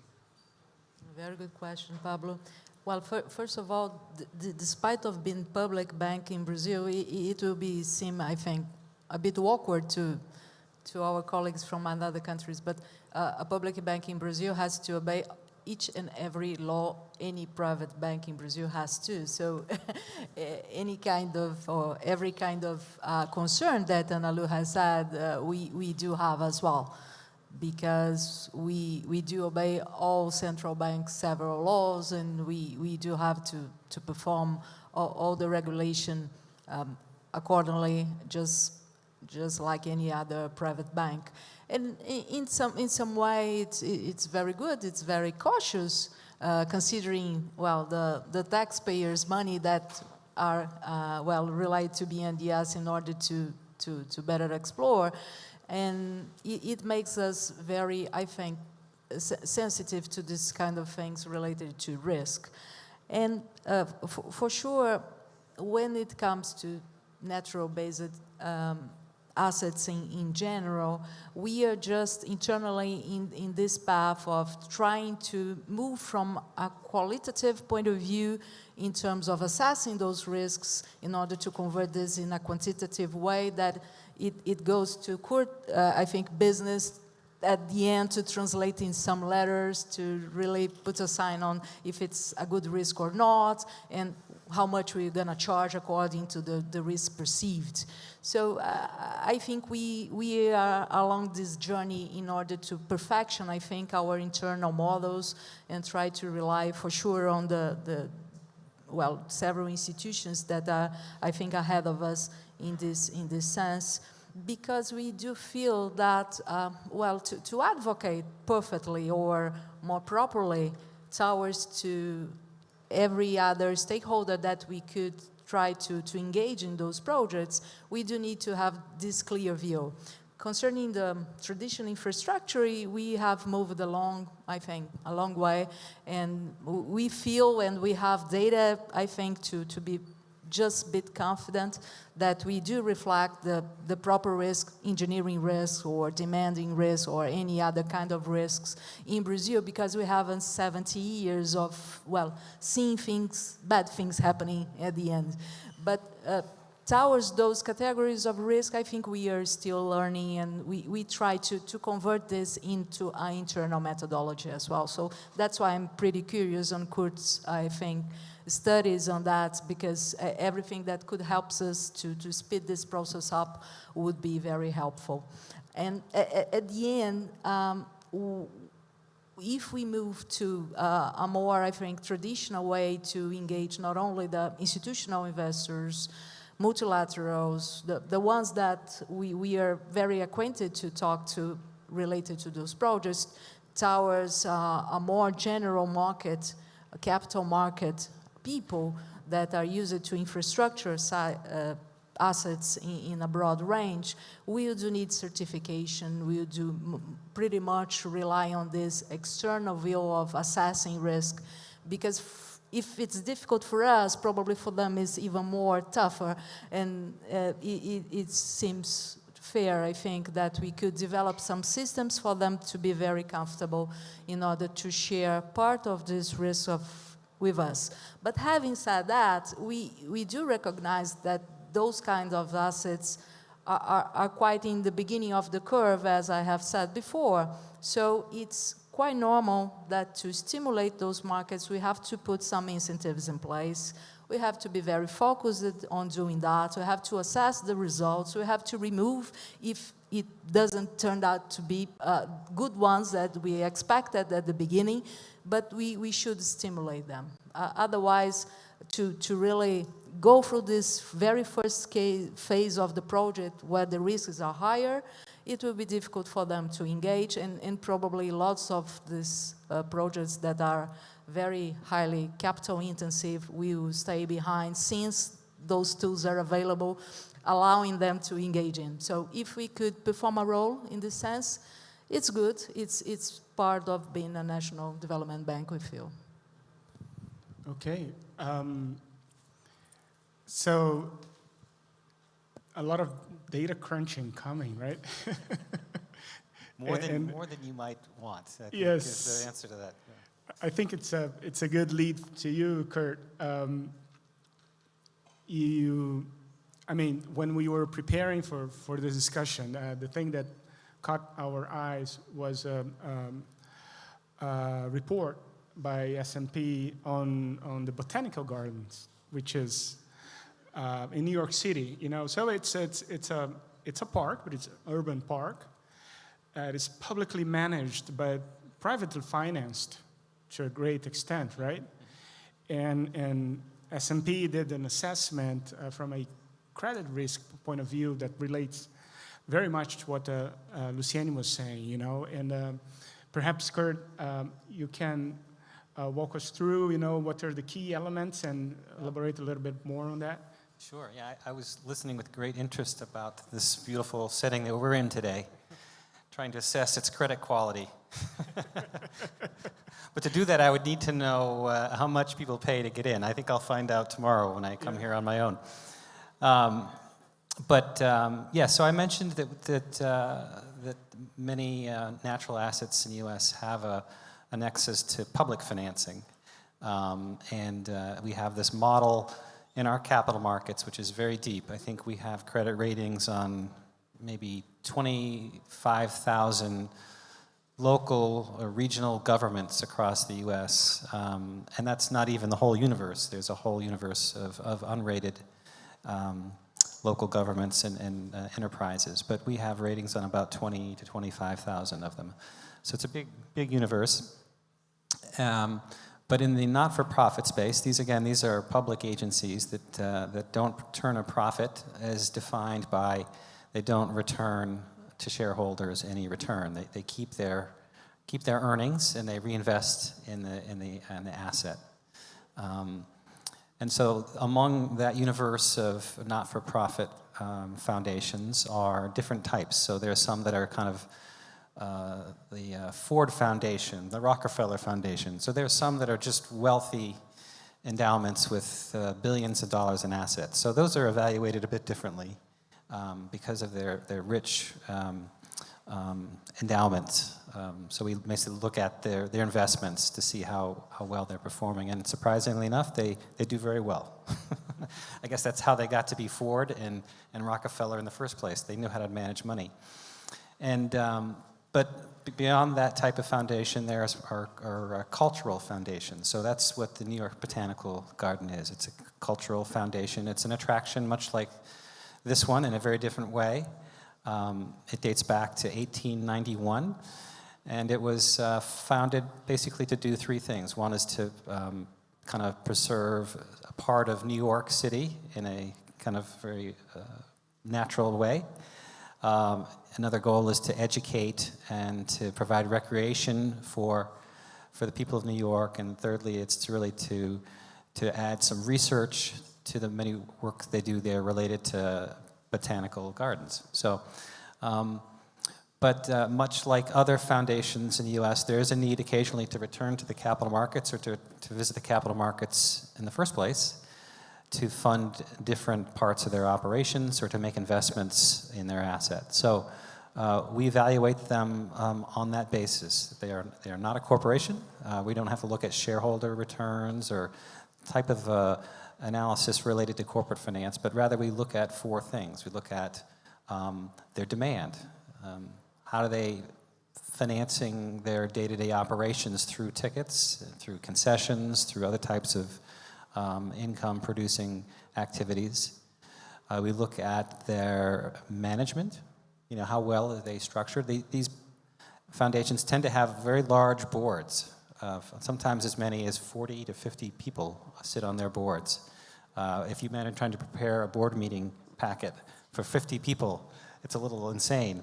Very good question, Pablo. Well, first of all, despite of being public bank in Brazil, it will seem, I think, a bit awkward to our colleagues from other countries, but a public bank in Brazil has to obey each and every law any private bank in Brazil has to. So any kind of, or every kind of concern that Analu has said, we do have as well, because we do obey all central banks' several laws, and we do have to perform all the regulation accordingly, just like any other private bank. And in some way, it's very good. It's very cautious, considering, well, the taxpayers' money that are related to BNDES in order to better explore. And it makes us very, I think, sensitive to this kind of things related to risk. And for sure, when it comes to natural-based assets in general, we are just internally in this path of trying to move from a qualitative point of view in terms of assessing those risks in order to convert this in a quantitative way that it goes to, I think, business at the end to translate in some letters to really put a sign on if it's a good risk or not, and how much we're going to charge according to the risk perceived. So I think we are along this journey in order to perfection, I think, our internal models and try to rely for sure on well, several institutions that are, I think, ahead of us in this sense, because we do feel that, well, to advocate perfectly or more properly towards to every other stakeholder that we could try to engage in those projects, we do need to have this clear view. Concerning the traditional infrastructure, we have moved along, I think, a long way, and we feel and we have data, I think, to be just a bit confident that we do reflect the proper risk, engineering risk or demanding risk or any other kind of risks in Brazil, because we have 70 years of, well, seeing things, bad things happening at the end. But towards those categories of risk, I think we are still learning, and we try to convert this into our internal methodology as well. So that's why I'm pretty curious on Kurt's, I think, studies on that, because everything that could help us to speed this process up would be very helpful. And at the end, if we move to a more, I think, traditional way to engage not only the institutional investors, multilaterals, the ones that we are very acquainted to talk to related to those projects, towards a more general market, a capital market people that are used to infrastructure assets in a broad range, we do need certification. We do pretty much rely on this external view of assessing risk, because if it's difficult for us, probably for them it's even more tougher. And it seems fair, I think, that we could develop some systems for them to be very comfortable in order to share part of this risk with us. But having said that, we do recognize that those kinds of assets are quite in the beginning of the curve, as I have said before. So it's quite normal that to stimulate those markets, we have to put some incentives in place. We have to be very focused on doing that. We have to assess the results. We have to remove if it doesn't turn out to be good ones that we expected at the beginning, but we should stimulate them. Otherwise, to really go through this very first phase of the project where the risks are higher, it will be difficult for them to engage, and probably lots of these projects that are very highly capital intensive will stay behind since those tools are available, allowing them to engage in. So if we could perform a role in this sense, it's good. It's part of being a national development bank, we feel. Okay. So a lot of data crunching coming, right? More than you might want, I think, yes, is the answer to that. Yeah. I think it's a good lead to you, Kurt. I mean, when we were preparing for the discussion, the thing that caught our eyes was a report by S&P on the botanical gardens, which is in New York City. You know, so it's a park, but it's an urban park. It is publicly managed, but privately financed to a great extent, right? And S&P did an assessment from a credit risk point of view that relates very much to what Luciane was saying, you know. And perhaps, Kurt, you can walk us through, you know, what are the key elements and elaborate a little bit more on that. Sure, yeah, I was listening with great interest about this beautiful setting that we're in today, trying to assess its credit quality. But to do that, I would need to know how much people pay to get in. I think I'll find out tomorrow when I come here on my own. Yeah, so I mentioned that many natural assets in the U.S. have a nexus to public financing. We have this model in our capital markets, which is very deep. I think we have credit ratings on maybe 25,000 local or regional governments across the U.S., and that's not even the whole universe. There's a whole universe of unrated local governments and enterprises, but we have ratings on about 20 to 25,000 of them. So it's a big universe. But in the not-for-profit space, these are public agencies that don't turn a profit as defined by they don't return to shareholders any return. They keep their earnings and they reinvest in the asset. And so among that universe of not-for-profit foundations are different types. So there are some that are kind of the Ford Foundation, the Rockefeller Foundation. So there are some that are just wealthy endowments with billions of dollars in assets. So those are evaluated a bit differently because of their rich endowment. So we basically look at their investments to see how well they're performing. And surprisingly enough, they do very well. I guess that's how they got to be Ford and Rockefeller in the first place. They knew how to manage money. And but beyond that type of foundation, there are cultural foundations. So that's what the New York Botanical Garden is. It's a cultural foundation. It's an attraction much like this one in a very different way. It dates back to 1891, and it was founded basically to do three things. One is to kind of preserve a part of New York City in a kind of very natural way. Another goal is to educate and to provide recreation for the people of New York. And thirdly, it's really to add some research to the many work they do there related to botanical gardens. So, but much like other foundations in the U.S., there is a need occasionally to return to the capital markets or to visit the capital markets in the first place to fund different parts of their operations or to make investments in their assets. So we evaluate them on that basis. They are not a corporation. We don't have to look at shareholder returns or type of analysis related to corporate finance, but rather we look at four things. We look at their demand. How are they financing their day-to-day operations through tickets, through concessions, through other types of income-producing activities. We look at their management. You know, how well are they structured? These foundations tend to have very large boards. Sometimes as many as 40 to 50 people sit on their boards. If you manage trying to prepare a board meeting packet for 50 people, it's a little insane.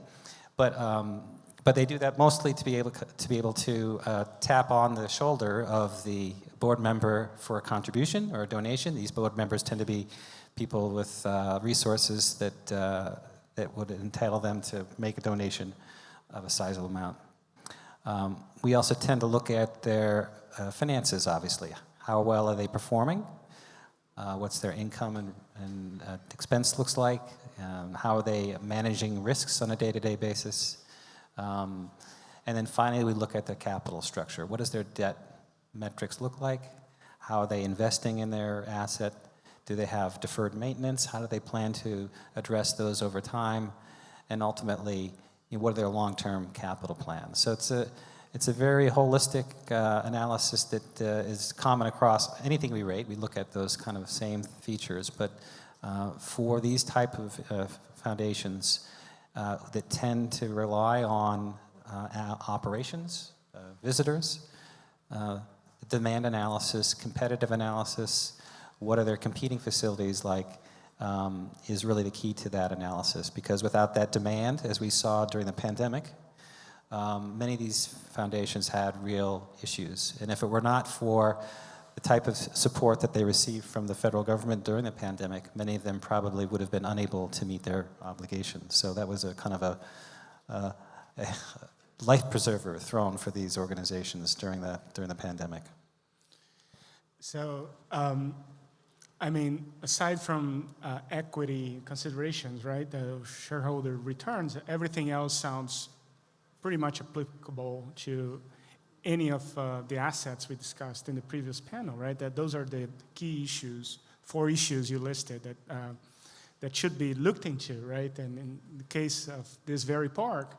But they do that mostly to be able to tap on the shoulder of the board member for a contribution or a donation. These board members tend to be people with resources that would entail them to make a donation of a sizable amount. We also tend to look at their finances, obviously. How well are they performing? What's their income and expense looks like? How are they managing risks on a day-to-day basis? And then finally, we look at the capital structure. What does their debt metrics look like? How are they investing in their asset? Do they have deferred maintenance? How do they plan to address those over time? And ultimately, what are their long-term capital plans? So it's a very holistic analysis that is common across anything we rate. We look at those kind of same features, but for these type of foundations that tend to rely on operations, visitors, demand analysis, competitive analysis, what are their competing facilities like, is really the key to that analysis. Because without that demand, as we saw during the pandemic, many of these foundations had real issues. And if it were not for the type of support that they received from the federal government during the pandemic, many of them probably would have been unable to meet their obligations. So that was a kind of a life preserver thrown for these organizations during the pandemic. So, I mean, aside from equity considerations, right, the shareholder returns, everything else sounds pretty much applicable to any of the assets we discussed in the previous panel, right? That those are the key issues, 4 issues you listed that should be looked into, right? And in the case of this very park,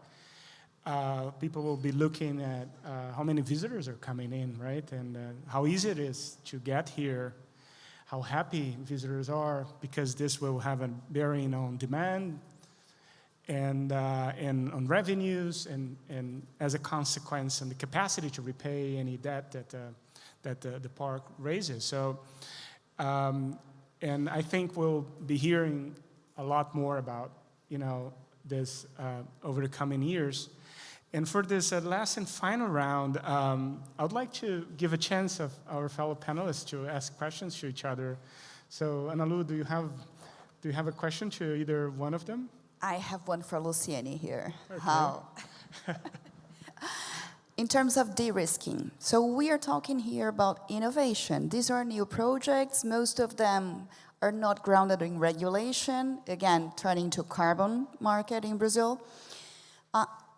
people will be looking at how many visitors are coming in, right? And how easy it is to get here, how happy visitors are, because this will have a bearing on demand and on revenues, and as a consequence, and the capacity to repay any debt that the park raises. So, and I think we'll be hearing a lot more about, this over the coming years. And for this last and final round, I would like to give a chance of our fellow panelists to ask questions to each other. So, Analu, do you have a question to either one of them? I have one for Luciene here. Okay. How? In terms of de-risking, so we are talking here about innovation. These are new projects. Most of them are not grounded in regulation. Again, turning to carbon market in Brazil.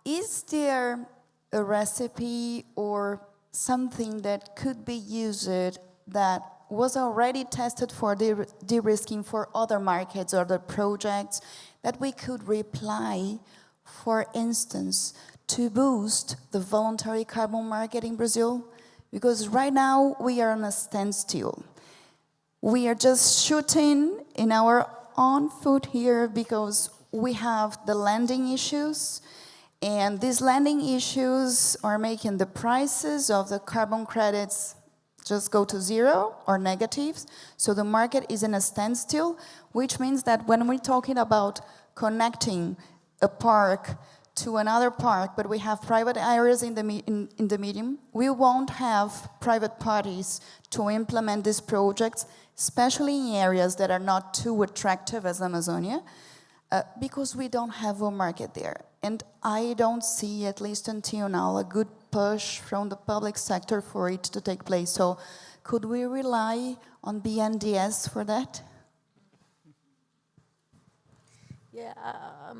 Is there a recipe or something that could be used that was already tested for de-risking for other markets, other projects, that we could reply, for instance, to boost the voluntary carbon market in Brazil? Because right now we are on a standstill. We are just shooting in our own foot here because we have the lending issues, and these lending issues are making the prices of the carbon credits just go to zero or negatives. So the market is in a standstill, which means that when we're talking about connecting a park to another park, but we have private areas in the medium, we won't have private parties to implement these projects, especially in areas that are not too attractive as Amazonia, because we don't have a market there. And I don't see, at least until now, a good push from the public sector for it to take place. So could we rely on BNDES for that? Yeah,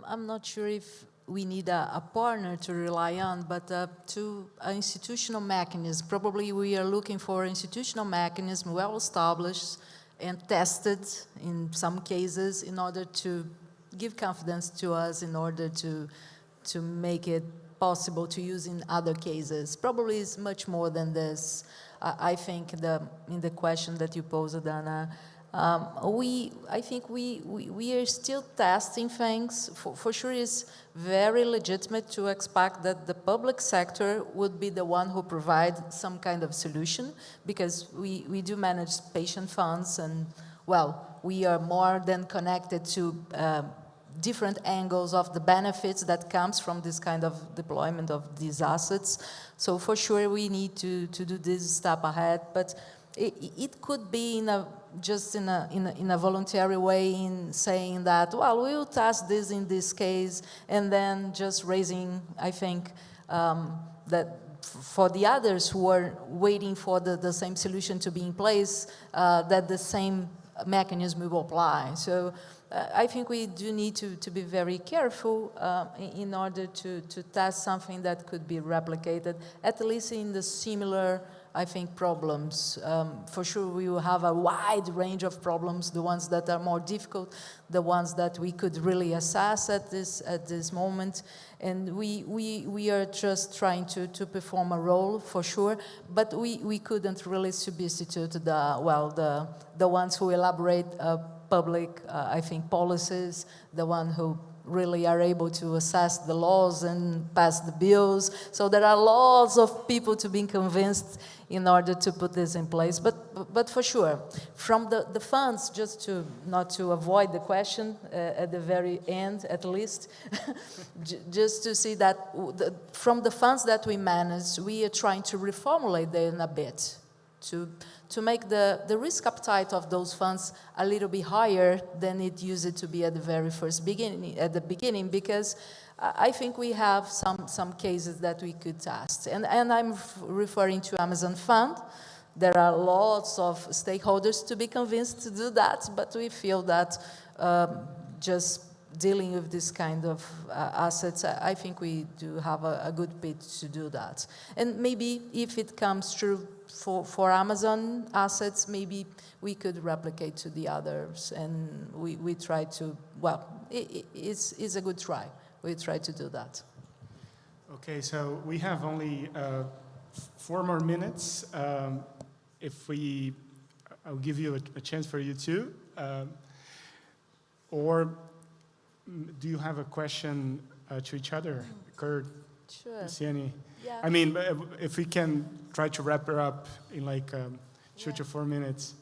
I'm not sure if we need a partner to rely on, but to an institutional mechanism. Probably we are looking for an institutional mechanism well established and tested in some cases in order to give confidence to us, in order to make it possible to use in other cases. Probably it's much more than this. I think in the question that you posed, Anna, I think we are still testing things. For sure, it's very legitimate to expect that the public sector would be the one who provides some kind of solution, because we do manage patient funds, and, well, we are more than connected to different angles of the benefits that comes from this kind of deployment of these assets. So for sure we need to do this step ahead, but it could be just in a voluntary way, in saying that, well, we will test this in this case, and then just raising, I think, that for the others who are waiting for the same solution to be in place, that the same mechanism will apply. So I think we do need to be very careful in order to test something that could be replicated, at least in the similar, I think, problems. For sure, we will have a wide range of problems, the ones that are more difficult, the ones that we could really assess at this moment. And we are just trying to perform a role, for sure, but we couldn't really substitute the ones who elaborate public, I think, policies, the one who really are able to assess the laws and pass the bills. So there are lots of people to be convinced in order to put this in place. But for sure, from the funds, just not to avoid the question at the very end, at least, just to see that from the funds that we manage, we are trying to reformulate them a bit, to make the risk appetite of those funds a little bit higher than it used to be at the very beginning, because I think we have some cases that we could test. And I'm referring to Amazon Fund. There are lots of stakeholders to be convinced to do that, but we feel that just dealing with this kind of assets, I think we do have a good pitch to do that. And maybe if it comes true for Amazon assets, maybe we could replicate to the others, and we try to, well, it's a good try. We try to do that. Okay, so we have only 4 more minutes. I'll give you a chance for you too. Or do you have a question to each other? Kurt, Sure. Luciani? Yeah. I mean, if we can try to wrap it up in like 2 to 4 minutes.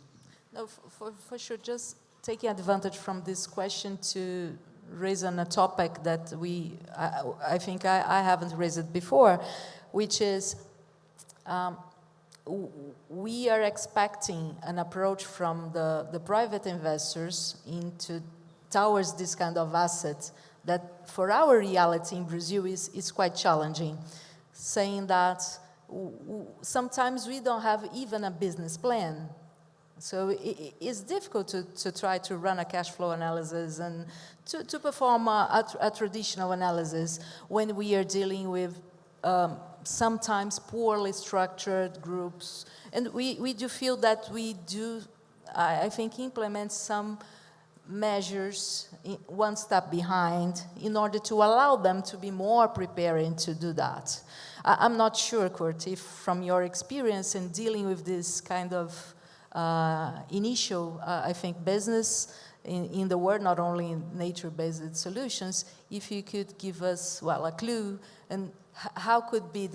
No, for sure. Just taking advantage from this question to raise on a topic that I think I haven't raised it before, which is we are expecting an approach from the private investors towards this kind of asset that for our reality in Brazil is quite challenging, saying that sometimes we don't have even a business plan. So it's difficult to try to run a cash flow analysis and to perform a traditional analysis when we are dealing with sometimes poorly structured groups. And we do feel that we do, I think, implement some measures one step behind in order to allow them to be more preparing to do that. I'm not sure, Kurt, if from your experience in dealing with this kind of initial, I think, business in the world, not only in nature-based solutions, if you could give us, well, a clue, and how could be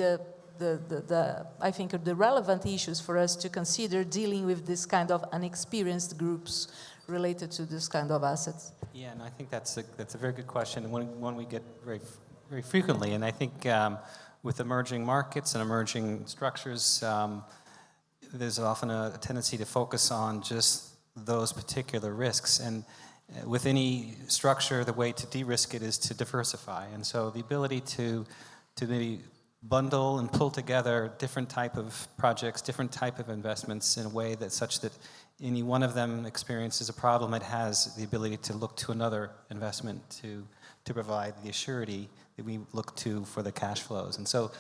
I think, the relevant issues for us to consider dealing with this kind of unexperienced groups related to this kind of assets? Yeah, and I think that's a very good question, and one we get very, very frequently. And I think with emerging markets and emerging structures, there's often a tendency to focus on just those particular risks. And with any structure, the way to de-risk it is to diversify. And so the ability to maybe bundle and pull together different type of projects, different type of investments in a way that's such that any one of them experiences a problem, it has the ability to look to another investment to provide the surety that we look to for the cash flows. And so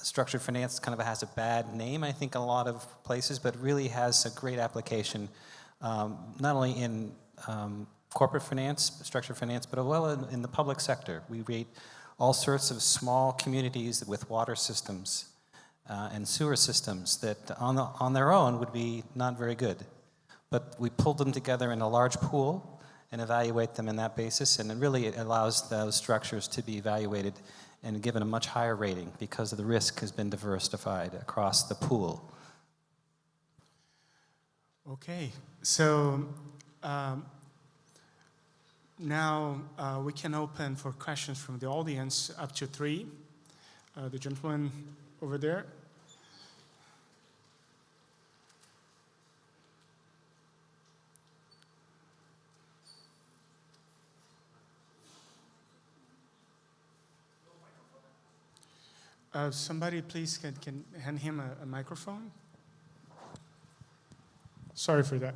structured finance kind of has a bad name, I think, in a lot of places, but really has a great application, not only in corporate finance, structured finance, but as well in the public sector. We read all sorts of small communities with water systems and sewer systems that on their own would be not very good. But we pulled them together in a large pool and evaluate them in that basis, and it really allows those structures to be evaluated and given a much higher rating because the risk has been diversified across the pool. Okay, so now we can open for questions from the audience, up to 3. The gentleman over there. Somebody please can hand him a microphone. Sorry for that.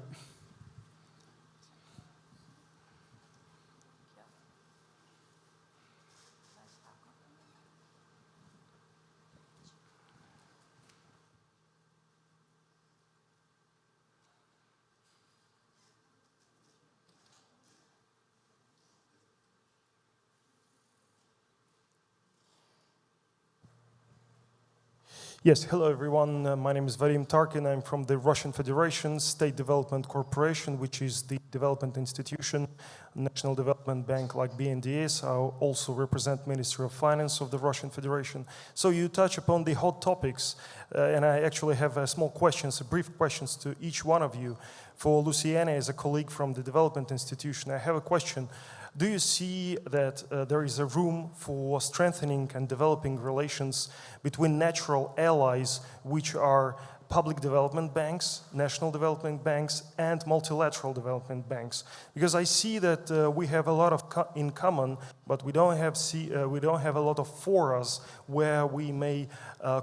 Yes, hello everyone. My name is Vadim Tarkin. I'm from the Russian Federation State Development Corporation, which is the development institution, national development bank like BNDES. I also represent Ministry of Finance of the Russian Federation. So you touch upon the hot topics, and I actually have small questions, brief questions to each one of you. For Luciana, as a colleague from the development institution, I have a question. Do you see that there is a room for strengthening and developing relations between natural allies, which are public development banks, national development banks, and multilateral development banks? Because I see that we have a lot in common, but we don't have a lot of forums where we may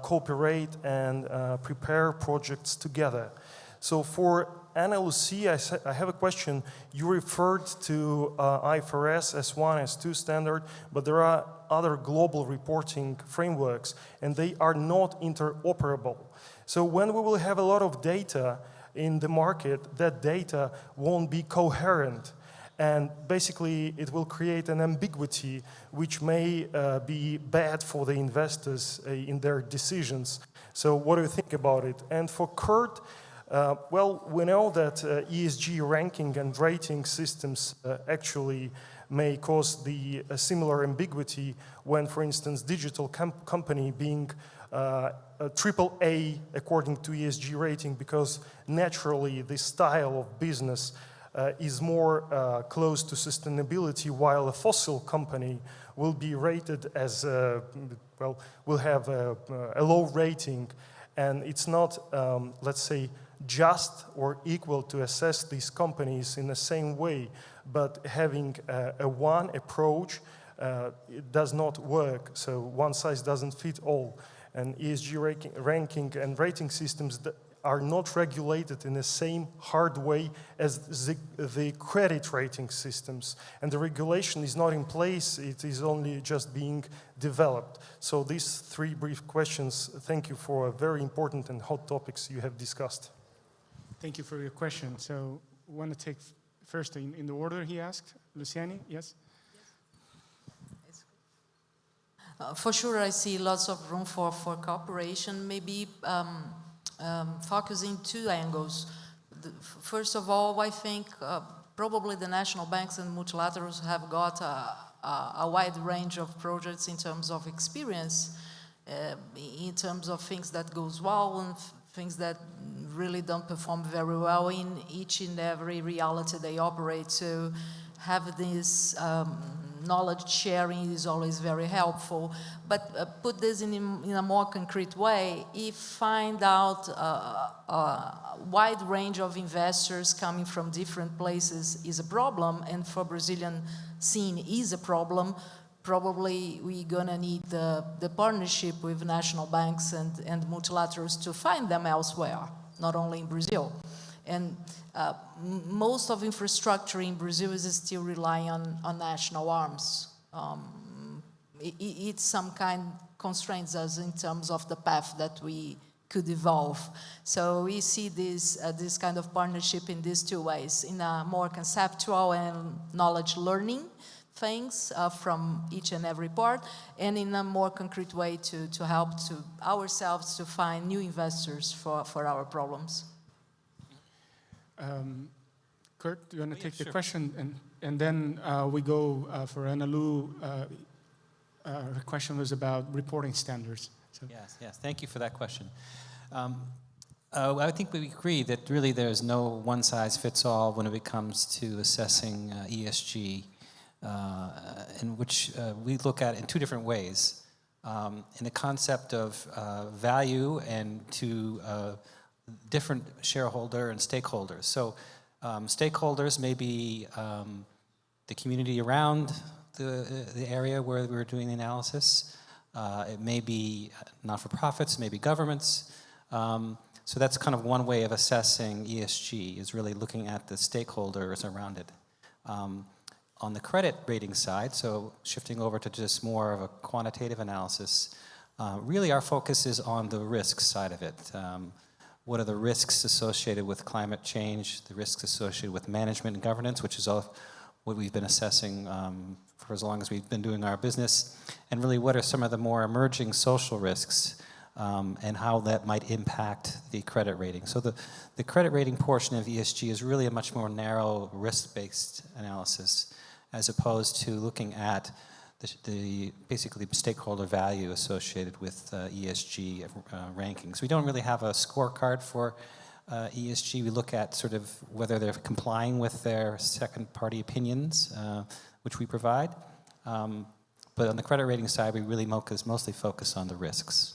cooperate and prepare projects together. So for Ana Lucia, I have a question. You referred to IFRS S1, S2 standard, but there are other global reporting frameworks, and they are not interoperable. So when we will have a lot of data in the market, that data won't be coherent. And basically, it will create an ambiguity which may be bad for the investors in their decisions. So what do you think about it? And for Kurt, well, we know that ESG ranking and rating systems actually may cause the similar ambiguity when, for instance, digital company being a AAA according to ESG rating, because naturally the style of business is more close to sustainability, while a fossil company will be rated as, well, will have a low rating. And it's not, let's say, just or equal to assess these companies in the same way, but having a one approach, it does not work. So one size doesn't fit all. And ESG ranking and rating systems are not regulated in the same hard way as the credit rating systems. And the regulation is not in place, it is only just being developed. So these three brief questions, thank you for very important and hot topics you have discussed. Thank you for your question. So I want to take first in the order he asked. Luciani, yes? For sure, I see lots of room for cooperation, maybe focusing two angles. First of all, I think probably the national banks and multilaterals have got a wide range of projects in terms of experience, in terms of things that goes well and things that really don't perform very well in each and every reality they operate. So have this knowledge sharing is always very helpful. But put this in a more concrete way, if find out a wide range of investors coming from different places is a problem, and for Brazilian scene is a problem, probably we're gonna need the partnership with national banks and multilaterals to find them elsewhere, not only in Brazil. And most of infrastructure in Brazil is still relying on national arms. It's some kind constrains us in terms of the path that we could evolve. So we see this kind of partnership in these two ways, in a more conceptual and knowledge learning things from each and every part, and in a more concrete way to help to ourselves to find new investors for our problems. Kurt, do you want to take the sure. question? And then we go for Ana Lu. Her question was about reporting standards. So. Yes, thank you for that question. I think we agree that really there's no one-size-fits-all when it comes to assessing ESG, in which we look at it in two different ways. In the concept of value and to different shareholder and stakeholders. So stakeholders may be the community around the area where we're doing the analysis. It may be not-for-profits, maybe governments. So that's kind of one way of assessing ESG, is really looking at the stakeholders around it. On the credit rating side, so shifting over to just more of a quantitative analysis, really our focus is on the risk side of it. What are the risks associated with climate change, the risks associated with management and governance, which is all what we've been assessing for as long as we've been doing our business, and really what are some of the more emerging social risks and how that might impact the credit rating. So the credit rating portion of ESG is really a much more narrow risk-based analysis, as opposed to looking at the basically stakeholder value associated with ESG rankings. We don't really have a scorecard for ESG. We look at sort of whether they're complying with their second-party opinions, which we provide. But on the credit rating side, we really mostly focus on the risks.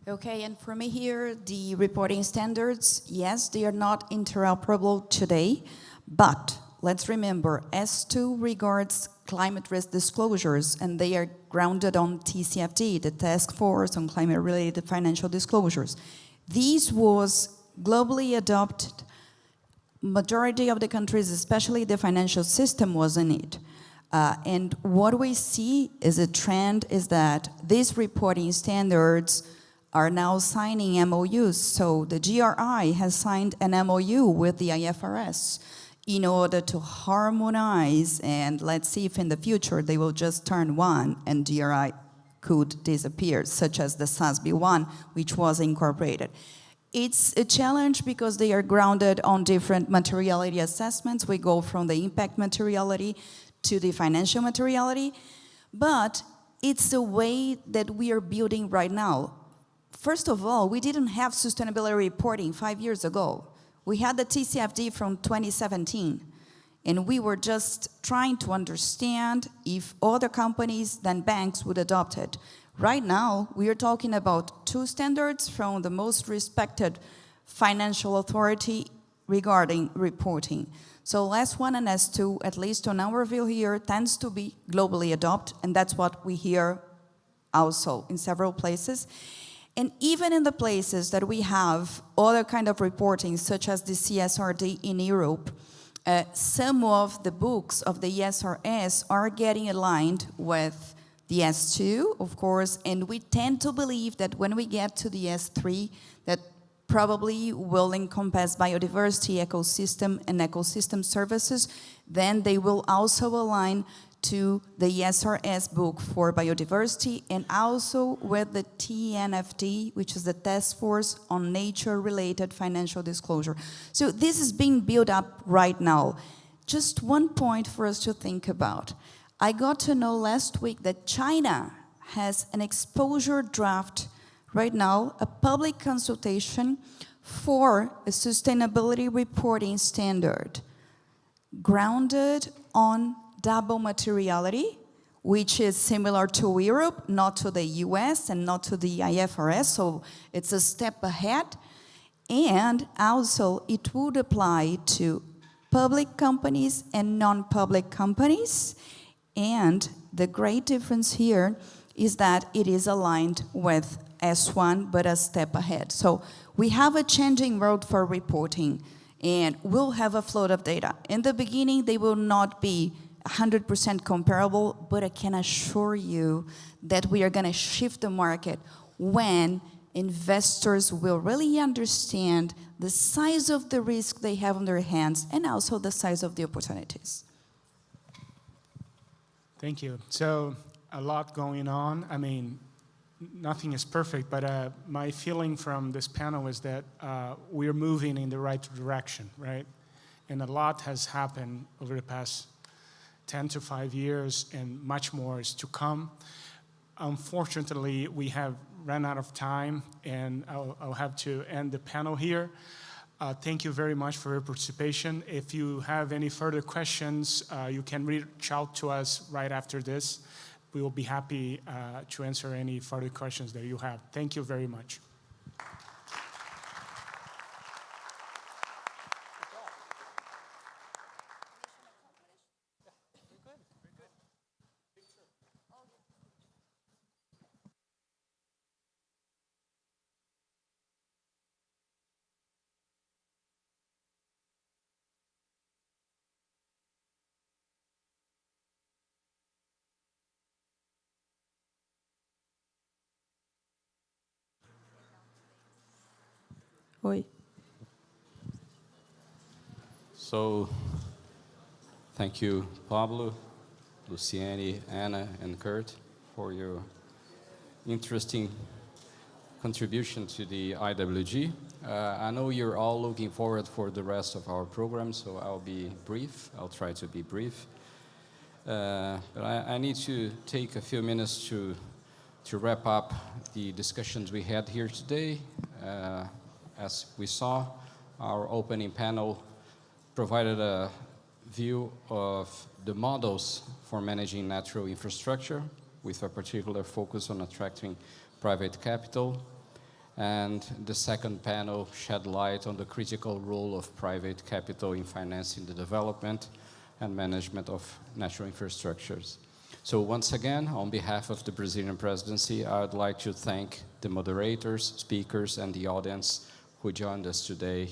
Okay, and for me here, the reporting standards, yes, they are not interoperable today, but let's remember, S2 regards climate risk disclosures, and they are grounded on TCFD, the Task Force on Climate-Related Financial Disclosures. These was globally adopted. Majority of the countries, especially the financial system, was in it. And what we see is a trend is that these reporting standards are now signing MOUs. So the GRI has signed an MOU with the IFRS in order to harmonize, and let's see if in the future they will just turn one and GRI could disappear, such as the SASB one, which was incorporated. It's a challenge because they are grounded on different materiality assessments. We go from the impact materiality to the financial materiality, but it's a way that we are building right now. First of all, we didn't have sustainability reporting 5 years ago. We had the TCFD from 2017, and we were just trying to understand if other companies than banks would adopt it. Right now, we are talking about 2 standards from the most respected financial authority regarding reporting. So S1 and S2, at least on our view here, tends to be globally adopted, and that's what we hear also in several places. And even in the places that we have other kind of reporting, such as the CSRD in Europe, some of the books of the ESRS are getting aligned with the S2, of course, and we tend to believe that when we get to the S3, that probably will encompass biodiversity, ecosystem, and ecosystem services, then they will also align to the ESRS book for biodiversity, and also with the TNFD, which is the Task Force on Nature-Related Financial Disclosure. So this is being built up right now. Just one point for us to think about. I got to know last week that China has an exposure draft right now, a public consultation for a sustainability reporting standard grounded on double materiality, which is similar to Europe, not to the US and not to the IFRS, so it's a step ahead. And also it would apply to public companies and non-public companies. And the great difference here is that it is aligned with S1, but a step ahead. So we have a changing world for reporting, and we'll have a flood of data. In the beginning, they will not be 100% comparable, but I can assure you that we are going to shift the market when investors will really understand the size of the risk they have on their hands and also the size of the opportunities. Thank you. So a lot going on. I mean, nothing is perfect, but my feeling from this panel is that we're moving in the right direction, right? And a lot has happened over the past 10 to 5 years, and much more is to come. Unfortunately, we have run out of time, and I'll have to end the panel here. Thank you very much for your participation. If you have any further questions, you can reach out to us right after this. We will be happy to answer any further questions that you have. Thank you very much. Oi. So, thank you, Pablo, Luciane, Anna, and Kurt, for your interesting contribution to the IWG. I know you're all looking forward for the rest of our program, so I'll be brief. I'll try to be brief. But I need to take a few minutes to wrap up the discussions we had here today. As we saw, our opening panel provided a view of the models for managing natural infrastructure, with a particular focus on attracting private capital. And the second panel shed light on the critical role of private capital in financing the development and management of natural infrastructures. So once again, on behalf of the Brazilian presidency, I would like to thank the moderators, speakers, and the audience who joined us today,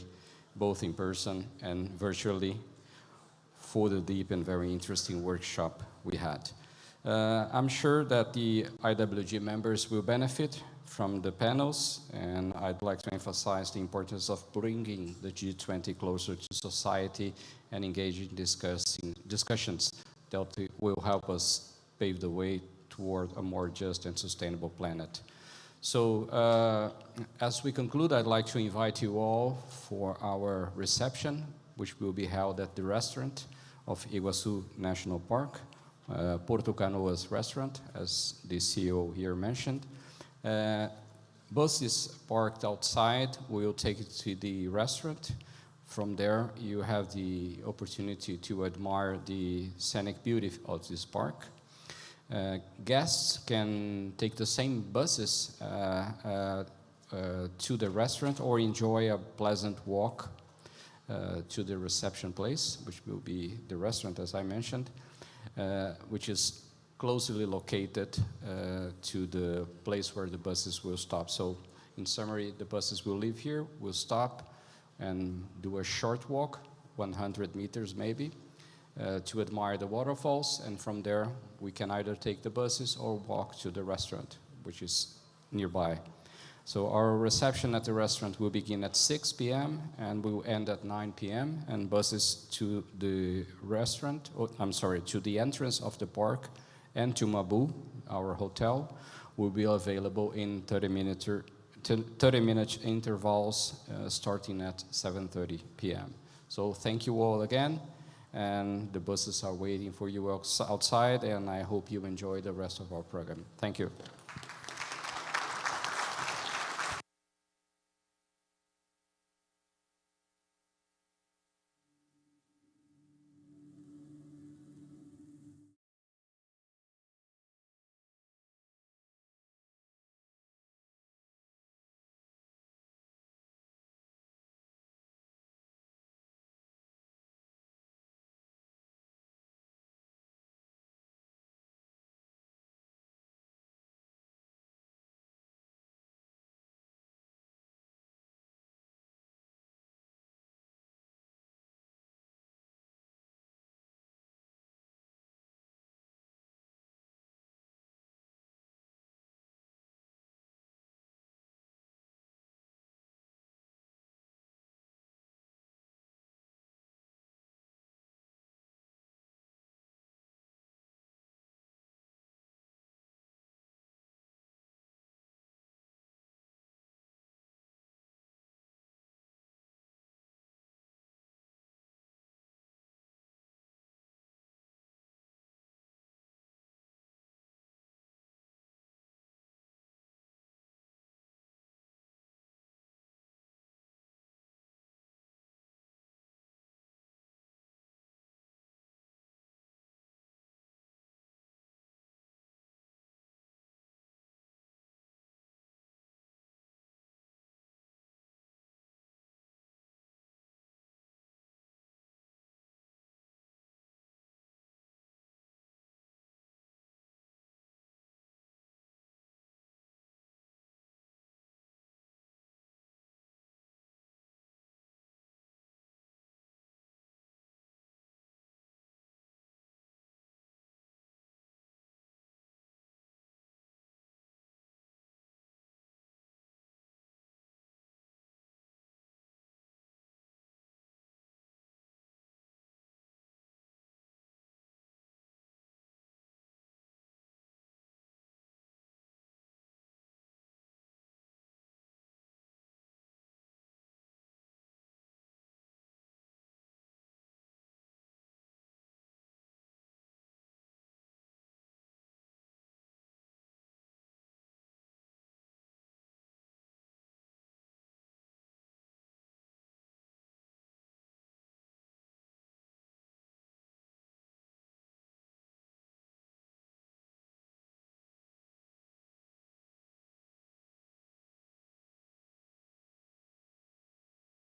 both in person and virtually, for the deep and very interesting workshop we had. I'm sure that the IWG members will benefit from the panels, and I'd like to emphasize the importance of bringing the G20 closer to society and engaging discussions that will help us pave the way toward a more just and sustainable planet. So as we conclude, I'd like to invite you all for our reception, which will be held at the restaurant of Iguaçu National Park, Porto Canoas restaurant, as the CEO here mentioned. Buses parked outside will take you to the restaurant. From there, you have the opportunity to admire the scenic beauty of this park. Guests can take the same buses to the restaurant or enjoy a pleasant walk to the reception place, which will be the restaurant, as I mentioned, which is closely located to the place where the buses will stop. So, in summary, the buses will leave here, will stop, and do a short walk, 100 meters maybe, to admire the waterfalls, and from there we can either take the buses or walk to the restaurant, which is nearby. So our reception at the restaurant will begin at 6 p.m. and will end at 9 p.m. and buses to the restaurant, to the entrance of the park and to Mabu, our hotel, will be available in 30-minute intervals starting at 7:30 p.m. So thank you all again, and the buses are waiting for you outside, and I hope you enjoy the rest of our program. Thank you.